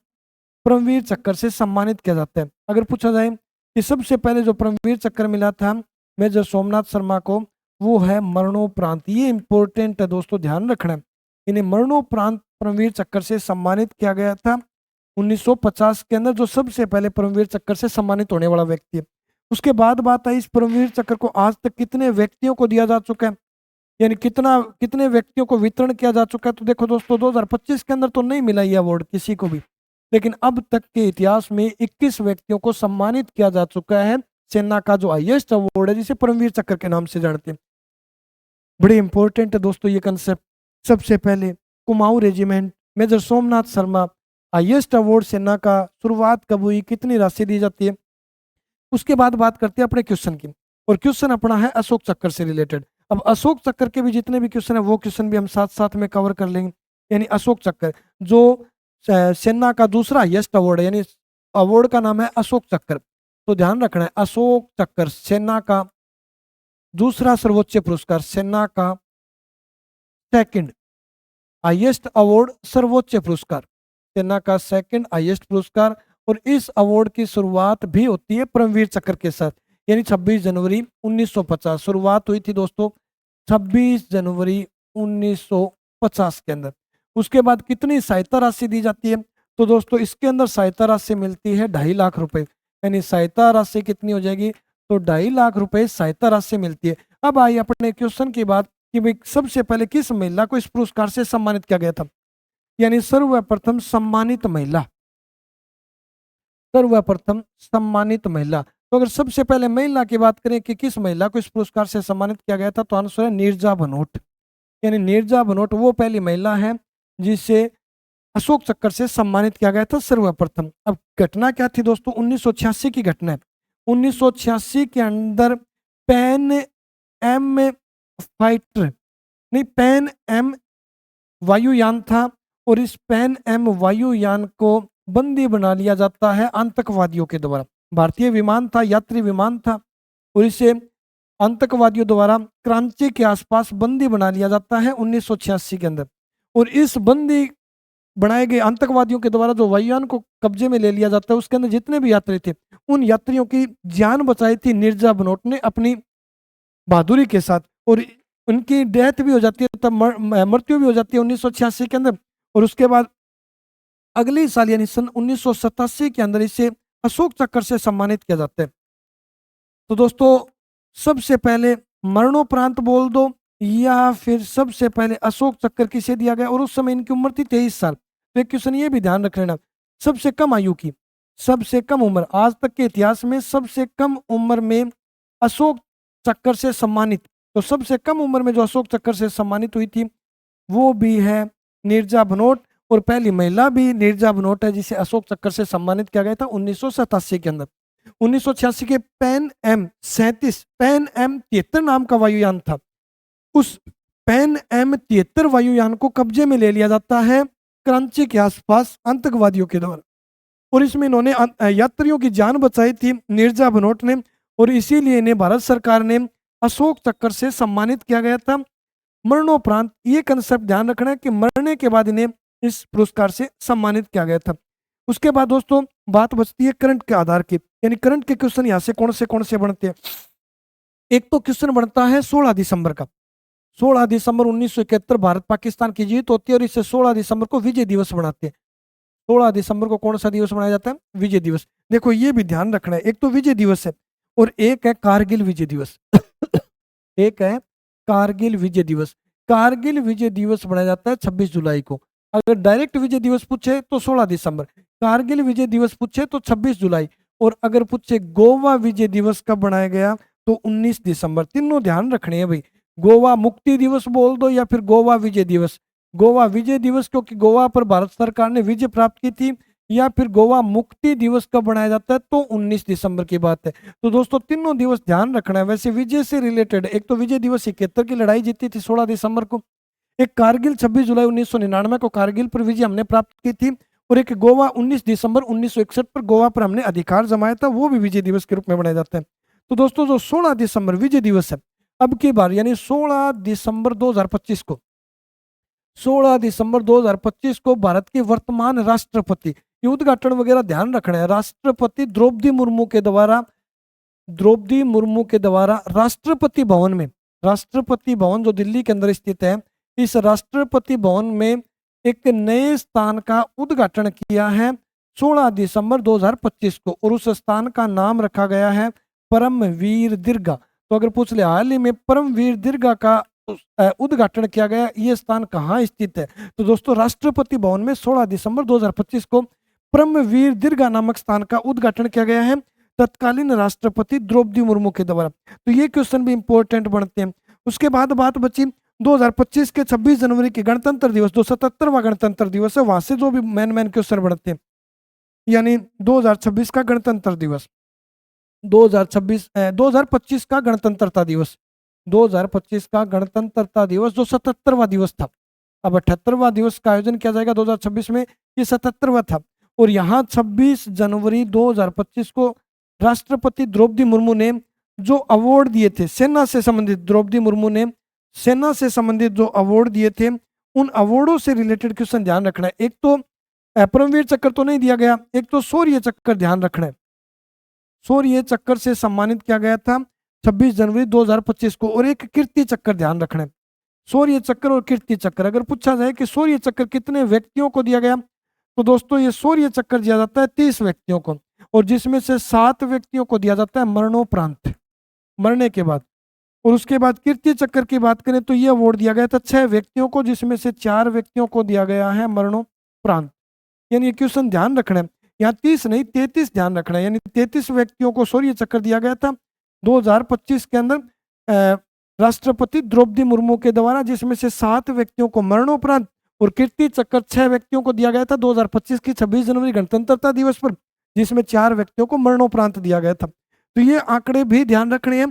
परमवीर चक्र से सम्मानित किया जाता है। अगर पूछा जाए कि सबसे पहले जो परमवीर चक्र मिला था मेजर सोमनाथ शर्मा को, वो है मरणोपरांत। ये इंपॉर्टेंट है दोस्तों, ध्यान रखना है। इन्हें मरणोपरांत परमवीर चक्र से सम्मानित किया गया था 1950 के अंदर, जो सबसे पहले परमवीर चक्र से सम्मानित होने वाला व्यक्ति है। उसके बाद बात आई, इस परमवीर चक्र को आज तक कितने व्यक्तियों को दिया जा चुका है, यानी कितने व्यक्तियों को वितरण किया जा चुका है। तो देखो दोस्तों, 2025 के अंदर तो नहीं मिला ये अवार्ड किसी को भी, लेकिन अब तक के इतिहास में 21 व्यक्तियों को सम्मानित किया जा चुका है सेना का जो हाईएस्ट अवार्ड है, जिसे परमवीर चक्र के नाम से जानते हैं। बड़े इंपॉर्टेंट है दोस्तों ये कंसेप्ट। सबसे पहले Kumaon regiment, major Somnath Sharma, highest award सेना का, शुरुआत कब हुई, कितनी राशि दी जाती है। उसके बाद बात करते हैं अपने क्वेश्चन की, और क्वेश्चन अपना है अशोक चक्र से रिलेटेड। अब अशोक चक्र के भी जितने भी क्वेश्चन है वो क्वेश्चन भी हम साथ साथ में कवर कर लेंगे। यानी अशोक चक्र जो सेना का दूसरा हाईएस्ट अवार्ड है, यानी अवार्ड का नाम है अशोक चक्र। तो ध्यान रखना है, अशोक चक्र सेना का दूसरा सर्वोच्च पुरस्कार, सेना का सेकंड हाईएस्ट अवार्ड, सर्वोच्च पुरस्कार, सेना का सेकंड हाईएस्ट पुरस्कार। और इस अवार्ड की शुरुआत भी होती है परमवीर चक्र के साथ, यानी 26 जनवरी 1950 शुरुआत हुई थी दोस्तों, 26 जनवरी 1950 के अंदर। उसके बाद कितनी सहायता राशि दी जाती है, तो दोस्तों इसके अंदर सहायता राशि मिलती है 2.5 लाख रुपए, यानी सहायता राशि कितनी हो जाएगी, तो 2.5 लाख रुपए सहायता राशि मिलती है। अब आई अपने क्वेश्चन की बात कि भाई सबसे पहले किस महिला को इस पुरस्कार से सम्मानित किया गया था, यानी सर्वप्रथम सम्मानित महिला, सर्वप्रथम सम्मानित महिला। तो अगर सबसे पहले महिला की बात करें कि किस महिला को इस पुरस्कार से सम्मानित किया गया था, तो आंसर है नीरजा भनोट, यानी नीरजा भनोट वो पहली महिला है जिसे अशोक चक्र से सम्मानित किया गया था सर्वप्रथम। अब घटना क्या थी दोस्तों, 1986 की घटना है। 1986 के अंदर पैन एम फाइटर नहीं, पैन एम वायुयान था, और इस पैन एम वायुयान को बंदी बना लिया जाता है आतंकवादियों के द्वारा। भारतीय विमान था, यात्री विमान था, और इसे आतंकवादियों द्वारा कराची के आसपास बंदी बना लिया जाता है 1986 के अंदर। और इस बंदी बनाए गए आतंकवादियों के द्वारा जो वायुयान को कब्जे में ले लिया जाता है, उसके अंदर जितने भी यात्री थे, उन यात्रियों की जान बचाई थी नीरजा भनोट ने अपनी बहादुरी के साथ, और उनकी डेथ भी हो जाती है, तब मृत्यु भी हो जाती है 1986 के अंदर। और उसके बाद अगले साल यानी सन 1987 के अंदर इसे अशोक चक्र से सम्मानित किया जाता है। तो दोस्तों सबसे पहले मरणोपरांत बोल दो, या फिर सबसे पहले अशोक चक्र किसे दिया गया, और उस समय इनकी उम्र थी 23 साल। तो एक क्वेश्चन ये भी ध्यान रख लेना, सबसे कम आयु की, सबसे कम उम्र आज तक के इतिहास में सबसे कम उम्र में अशोक चक्र से सम्मानित, तो सबसे कम उम्र में जो अशोक चक्र से सम्मानित हुई थी वो भी है नीरजा भनोट, और पहली महिला भी नीरजा भनोट है जिसे अशोक चक्र से सम्मानित किया गया था 1987 के अंदर। 1986 के पैन एम 37 पैन एम 73 नाम का वायुयान था, उस पैन एम 73 वायुयान को कब्जे में ले लिया जाता है कराची के आसपास आतंकवादियों के द्वारा, और इसमें इन्होंने यात्रियों की जान बचाई थी नीरजा भनोट ने, और इसीलिए इन्हें भारत सरकार ने अशोक चक्र से सम्मानित किया गया था मरणोपरांत। ये कंसेप्ट ध्यान रखना है कि मरने के बाद इन्हें इस पुरस्कार से सम्मानित किया गया था। उसके बाद दोस्तों बात बचती है करंट के आधार की, यानी करंट के क्वेश्चन यहाँ से कौन से बनते हैं। एक तो क्वेश्चन बनता है 16 दिसंबर का, 16 दिसंबर 1971 भारत पाकिस्तान की जीत होती है, और इसे 16 दिसंबर को विजय दिवस बनाते हैं। 16 दिसंबर को कौन सा दिवस मनाया जाता है, विजय दिवस। देखो ये भी ध्यान रखना है, एक तो विजय दिवस है और एक है कारगिल विजय दिवस एक है कारगिल विजय दिवस। कारगिल विजय दिवस मनाया जाता है 26 जुलाई को। अगर डायरेक्ट विजय दिवस पूछे तो 16 दिसंबर, कारगिल विजय दिवस पूछे तो 26 जुलाई, और अगर पूछे गोवा विजय दिवस कब बनाया गया तो 19 दिसंबर। तीनों ध्यान रखने हैं भाई, गोवा मुक्ति दिवस बोल दो या फिर गोवा विजय दिवस। गोवा विजय दिवस क्योंकि गोवा पर भारत सरकार ने विजय प्राप्त की थी, या फिर गोवा मुक्ति दिवस कब बनाया जाता है तो 19 दिसंबर की बात है। तो दोस्तों तीनों दिवस ध्यान रखना है। वैसे विजय से रिलेटेड एक तो विजय दिवस 71 की लड़ाई जीती थी 16 दिसंबर को, एक कारगिल 26 जुलाई 1999 को कारगिल पर विजय हमने प्राप्त की थी, और एक गोवा 19 दिसंबर 1961 पर गोवा पर हमने अधिकार जमाया था, वो भी विजय दिवस के रूप में मनाया जाता है। तो दोस्तों जो 16 दिसंबर विजय दिवस है, अब की बार यानी 16 दिसंबर 2025 को, 16 दिसंबर 2025 को भारत के वर्तमान राष्ट्रपति, ये उद्घाटन वगैरह ध्यान रखना है, राष्ट्रपति द्रौपदी मुर्मू के द्वारा द्रौपदी मुर्मू के द्वारा राष्ट्रपति भवन में, राष्ट्रपति भवन जो दिल्ली के अंदर स्थित है, इस राष्ट्रपति भवन में एक नए स्थान का उद्घाटन किया है 16 दिसंबर 2025 को, और उस स्थान का नाम रखा गया है परमवीर दीर्घा। तो अगर पूछ ले हाल ही में परमवीर दीर्घा का उद्घाटन किया गया, ये स्थान कहाँ स्थित है, तो दोस्तों राष्ट्रपति भवन में 16 दिसंबर 2025 को परमवीर दीर्घा नामक स्थान का उद्घाटन किया गया है तत्कालीन राष्ट्रपति द्रौपदी मुर्मू के द्वारा। तो ये क्वेश्चन भी इंपॉर्टेंट बनते हैं। उसके बाद बात बची 2025 के 26 जनवरी के गणतंत्र दिवस, जो 77वां गणतंत्र दिवस है, वहां से जो भी मेन क्वेश्चन बनते हैं, यानी 2026 का गणतंत्र दिवस, 2025 का गणतंत्रता दिवस, 2025 का गणतंत्रता दिवस जो 77वां दिवस था। अब 78वां दिवस का आयोजन किया जाएगा 2026 में, ये 77वां था। और यहाँ 26 जनवरी 2025 को राष्ट्रपति द्रौपदी मुर्मू ने जो अवार्ड दिए थे सेना से संबंधित, द्रौपदी मुर्मू ने सेना से संबंधित जो अवार्ड दिए थे, उन अवार्डों से रिलेटेड क्वेश्चन ध्यान रखना है। एक तो परमवीर चक्र तो नहीं दिया गया, एक तो शौर्य चक्र ध्यान रखना है, शौर्य चक्र से सम्मानित किया गया था 26 जनवरी 2025 को, और एक कीर्ति चक्र ध्यान रखना है। शौर्य चक्र और कीर्ति चक्र, अगर पूछा जाए कि शौर्य चक्र कितने व्यक्तियों को दिया गया, तो दोस्तों ये शौर्य चक्र दिया जाता है 30 व्यक्तियों को, और जिसमें से 7 व्यक्तियों को दिया जाता है मरणोपरांत, मरने के बाद। और उसके बाद कीर्ति चक्र की बात करें तो ये अवार्ड दिया गया था 6 व्यक्तियों को, जिसमें से 4 व्यक्तियों को दिया गया है मरणोपरांत। यानी ये क्वेश्चन ध्यान रखना है, यहाँ 30 नहीं 33 ध्यान रखना है, यानी 33 व्यक्तियों को शौर्य चक्र दिया गया था 2025 के अंदर राष्ट्रपति द्रौपदी मुर्मू के द्वारा, जिसमें से 7 व्यक्तियों को मरणोपरांत, और कीर्ति चक्र 6 व्यक्तियों को दिया गया था 2025 की 26 जनवरी गणतंत्रता दिवस पर, जिसमें 4 व्यक्तियों को मरणोपरांत दिया गया था। तो ये आंकड़े भी ध्यान रखने हैं।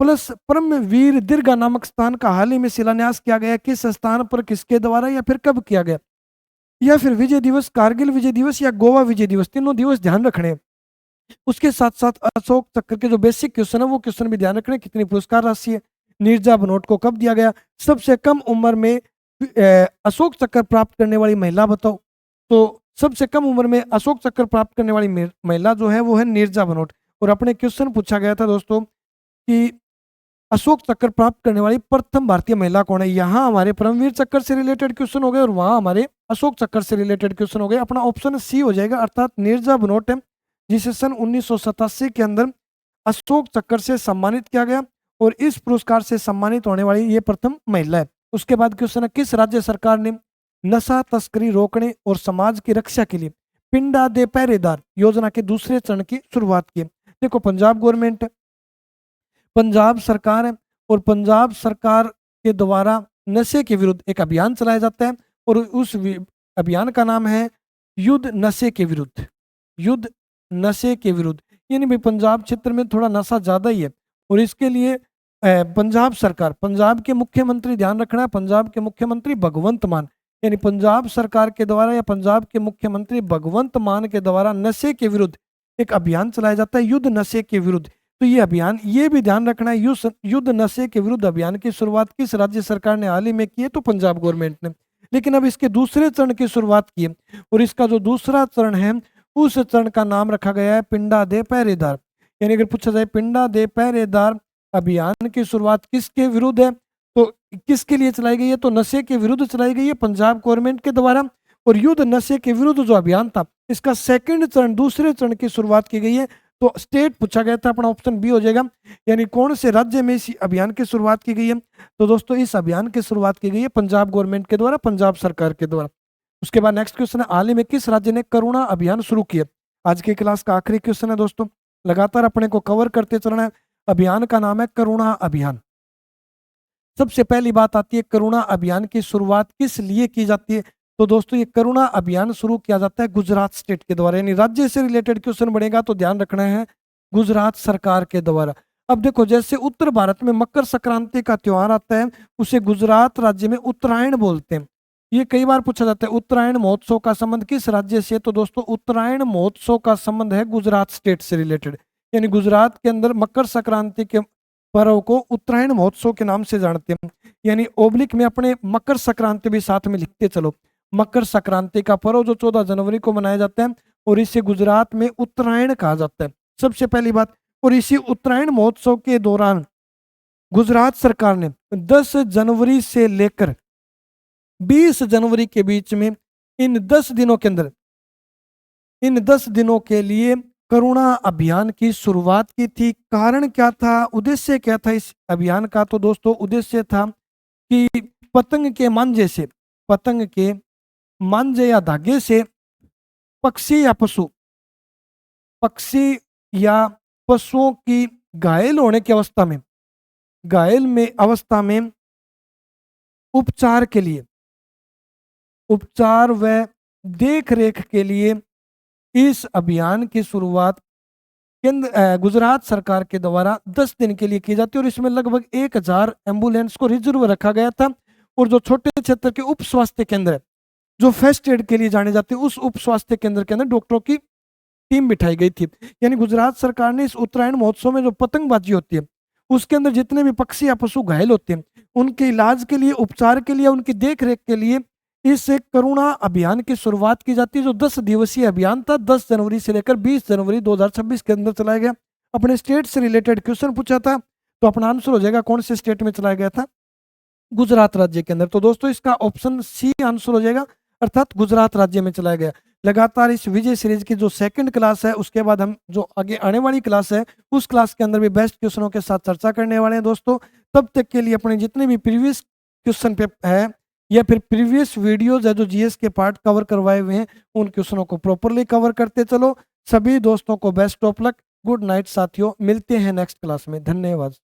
प्लस परमवीर दीर्घा नामक स्थान का हाल ही में शिलान्यास किया गया, किस स्थान पर, किसके द्वारा, या फिर कब किया गया, या फिर विजय दिवस, कारगिल विजय दिवस या गोवा विजय दिवस, तीनों दिवस ध्यान रखने हैं। उसके साथ साथ अशोक चक्र के जो बेसिक क्वेश्चन है वो क्वेश्चन भी ध्यान रखने, कितनी पुरस्कार राशि है, नीरजा बनोट को कब दिया गया, सबसे कम उम्र में अशोक चक्र प्राप्त करने वाली महिला बताओ। तो सबसे कम उम्र में अशोक चक्र प्राप्त करने वाली महिला जो है वो है नीरजा बनोट। और अपने क्वेश्चन पूछा गया था दोस्तों कि अशोक चक्र प्राप्त करने वाली प्रथम भारतीय महिला कौन है। यहाँ हमारे परमवीर चक्र से रिलेटेड क्वेश्चन हो गए और वहां हमारे अशोक चक्र से रिलेटेड क्वेश्चन हो गए। अपना ऑप्शन सी हो जाएगा, अर्थात नीरजा बनोट है, जिसे सन 1987 के अंदर अशोक चक्र से सम्मानित किया गया, और इस पुरस्कार से सम्मानित होने वाली ये प्रथम महिला है। उसके बाद क्वेश्चन है, किस राज्य सरकार ने नशा तस्करी रोकने और समाज की रक्षा के लिए पिंडा दे पहरेदार योजना के दूसरे चरण की शुरुआत की। देखो पंजाब गवर्नमेंट है, पंजाब सरकार है, और पंजाब सरकार के द्वारा नशे के विरुद्ध एक अभियान चलाया जाता है, और उस अभियान का नाम है युद्ध नशे के विरुद्ध, युद्ध नशे के विरुद्ध। यानी भाई पंजाब क्षेत्र में थोड़ा नशा ज्यादा ही है, और इसके लिए पंजाब सरकार, पंजाब के मुख्यमंत्री, ध्यान रखना है पंजाब के मुख्यमंत्री भगवंत मान, यानी पंजाब सरकार के द्वारा या पंजाब के मुख्यमंत्री भगवंत मान के द्वारा नशे के विरुद्ध एक अभियान चलाया जाता है, युद्ध नशे के विरुद्ध। तो ये अभियान, ये भी ध्यान रखना है, युद्ध नशे के विरुद्ध अभियान की शुरुआत किस राज्य सरकार ने हाल ही में की है, तो पंजाब गवर्नमेंट ने। लेकिन अब इसके दूसरे चरण की शुरुआत की है, और इसका जो दूसरा चरण है उस चरण का नाम रखा गया है पिंडा दे पहरेदार। यानी अगर पूछा जाए पिंडा दे पहरेदार अभियान की शुरुआत किसके विरुद्ध है, तो किसके लिए चलाई गई है, तो नशे के विरुद्ध चलाई गई है पंजाब गवर्नमेंट के द्वारा। और युद्ध नशे के विरुद्ध जो अभियान था, इसका सेकंड चरण, दूसरे चरण की शुरुआत की गई है। तो स्टेट पूछा गया था, अपना ऑप्शन बी हो जाएगा, यानी कौन से राज्य में इस अभियान की शुरुआत की गई है। तो दोस्तों इस अभियान की शुरुआत की गई है पंजाब गवर्नमेंट के द्वारा, पंजाब सरकार के द्वारा। उसके बाद नेक्स्ट क्वेश्चन है, हाल ही में किस राज्य ने करुणा अभियान शुरू किया। आज की क्लास का आखिरी क्वेश्चन है दोस्तों, लगातार अपने को कवर करते चलना है। अभियान का नाम है करुणा अभियान। सबसे पहली बात आती है करुणा अभियान की शुरुआत किस लिए की जाती है, तो दोस्तों ये करुणा अभियान शुरू किया जाता है गुजरात स्टेट के द्वारा। यानी राज्य से रिलेटेड क्वेश्चन बनेगा तो ध्यान रखना है गुजरात सरकार के द्वारा। अब देखो जैसे उत्तर भारत में मकर संक्रांति का त्योहार आता है, उसे गुजरात राज्य में उत्तरायण बोलते हैं। ये कई बार पूछा जाता है उत्तरायण महोत्सव का संबंध किस राज्य से, तो दोस्तों उत्तरायण महोत्सव का संबंध है गुजरात स्टेट से रिलेटेड। यानी गुजरात के अंदर मकर संक्रांति के पर्व को उत्तरायण महोत्सव के नाम से जानते हैं। यानी ओब्लिक में अपने मकर संक्रांति भी साथ में लिखते चलो। मकर संक्रांति का पर्व जो 14 जनवरी को मनाया जाता है, और इसे गुजरात में उत्तरायण कहा जाता है। सबसे पहली बात, और इसी उत्तरायण महोत्सव के दौरान गुजरात सरकार ने 10 जनवरी से लेकर 20 जनवरी के बीच में इन 10 दिनों के अंदर, इन 10 दिनों के लिए करुणा अभियान की शुरुआत की थी। कारण क्या था, उद्देश्य क्या था इस अभियान का? तो दोस्तों उद्देश्य था कि पतंग के मांझे से, पतंग के मांझे या धागे से पक्षी या पशु, पक्षी या पशुओं की घायल होने की अवस्था में, घायल में अवस्था में उपचार के लिए, उपचार व देख रेख के लिए इस अभियान की शुरुआत केंद्र गुजरात सरकार के द्वारा 10 दिन के लिए की जाती है और इसमें लगभग 1000 एम्बुलेंस को रिजर्व रखा गया था। और जो छोटे क्षेत्र के उप स्वास्थ्य केंद्र है, जो फर्स्ट एड के लिए जाने जाते हैं, उस उप स्वास्थ्य केंद्र के अंदर डॉक्टरों की टीम बिठाई गई थी। यानी गुजरात सरकार ने इस उत्तरायण महोत्सव में जो पतंगबाजी होती है उसके अंदर जितने भी पक्षी या पशु घायल होते हैं उनके इलाज के लिए, उपचार के लिए, उनकी देख रेख के लिए इस करुणा अभियान की शुरुआत की जाती है, जो 10 दिवसीय अभियान था। 10 जनवरी से लेकर 20 जनवरी 2026 के अंदर चलाया गया। अपने स्टेट से रिलेटेड क्वेश्चन पूछा था तो अपना आंसर हो जाएगा कौन से स्टेट में चलाया गया था, गुजरात राज्य के अंदर। तो दोस्तों इसका ऑप्शन सी आंसर हो जाएगा, अर्थात गुजरात राज्य में चलाया गया। लगातार इस विजय सीरीज की जो सेकंड क्लास है उसके बाद हम जो आगे आने वाली क्लास है उस क्लास के अंदर भी बेस्ट क्वेश्चनों के साथ चर्चा करने वाले हैं दोस्तों। तब तक के लिए अपने जितने भी प्रीवियस क्वेश्चन पे है या फिर प्रीवियस वीडियोज है जो जीएस के पार्ट कवर करवाए हुए हैं उन क्वेश्चनों को प्रॉपरली कवर करते चलो। सभी दोस्तों को best of luck, good night साथियों, मिलते हैं नेक्स्ट क्लास में। धन्यवाद।